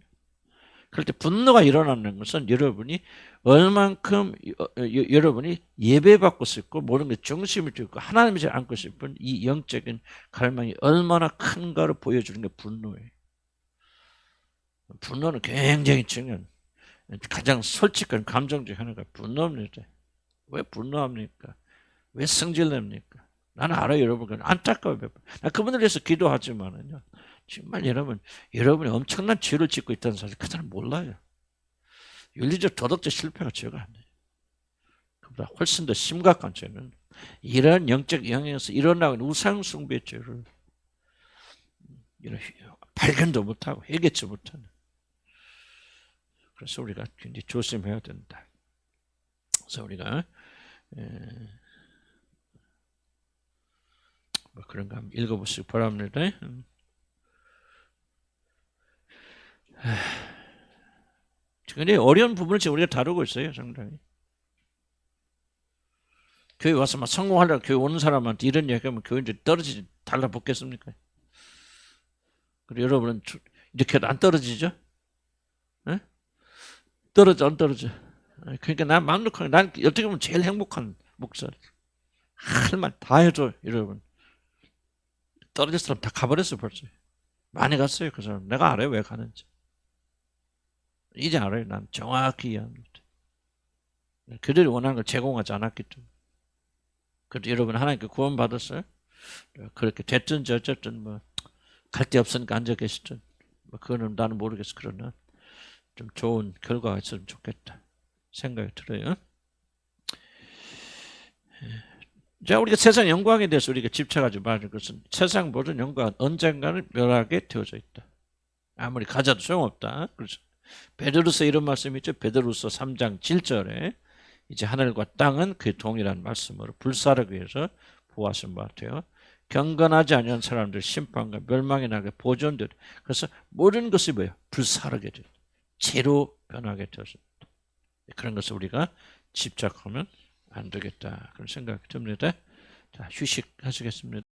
A: 그럴 때 분노가 일어나는 것은 여러분이 얼만큼 여러분이 예배받고 싶고 모든 게 중심을 두고 하나님을 안고 싶은 이 영적인 갈망이 얼마나 큰가를 보여주는 게 분노예요. 분노는 굉장히 중요한 가장 솔직한 감정 중 하나가 분노입니다. 왜 분노합니까? 왜 성질냅니까? 나는 알아요, 여러분. 안타까워요. 나 그분을 위해서 기도하지만은요. 정말 여러분이 엄청난 죄를 짓고 있다는 사실 그 사람 몰라요. 윤리적 도덕적 실패가 죄가 아니에요. 그보다 훨씬 더 심각한 죄는 이런 영적 영향에서 일어나는 우상 숭배 죄를 발견도 못하고 해결치 못하는. 그래서 우리가 굉장히 조심해야 된다. 그래서 우리가 뭐 그런 거 한번 읽어보시기 바랍니다. 굉장히 어려운 부분을 지금 우리가 다루고 있어요, 상당히. 교회 와서 막 성공하려고 교회 오는 사람한테 이런 얘기하면 교인들이 떨어지지 달라붙겠습니까? 그리고 여러분은 이렇게 안 떨어지죠? 네? 떨어져, 안 떨어져? 그러니까 난 만족한, 난 어떻게 보면 제일 행복한 목사. 할 말 다 해줘, 여러분. 떨어질 사람 다 가버렸어, 벌써. 많이 갔어요, 그 사람. 내가 알아요, 왜 가는지. 이제 알아요, 난 정확히 이해합니다. 그들이 원하는 걸 제공하지 않았기 때문에. 그래도 여러분 하나님께 구원 받았어요? 그렇게 됐든지 어쨌든 뭐 갈 데 없으니까 앉아 계시든 뭐 그거는 나는 모르겠어. 그러나 좀 좋은 결과가 있으면 좋겠다 생각이 들어요. 자, 우리가 세상 영광에 대해서 우리가 집착하지 말는 것은 세상 모든 영광은 언젠가는 멸하게 되어져 있다. 아무리 가져도 소용없다. 그래서 베드로서 이런 말씀이 있죠. 베드로서 3장 7절에 이제 하늘과 땅은 그 동일한 말씀으로 불사르기 위해서 보았은 바 같아요. 경건하지 아니한 사람들 심판과 멸망에 나게 보존되리. 그래서 모든 것이 뭐예요? 불사르게 돼요. 죄로 변하게 되었습니다. 그런 것을 우리가 집착하면 안 되겠다. 그런 생각이 듭니다. 자, 휴식하시겠습니다.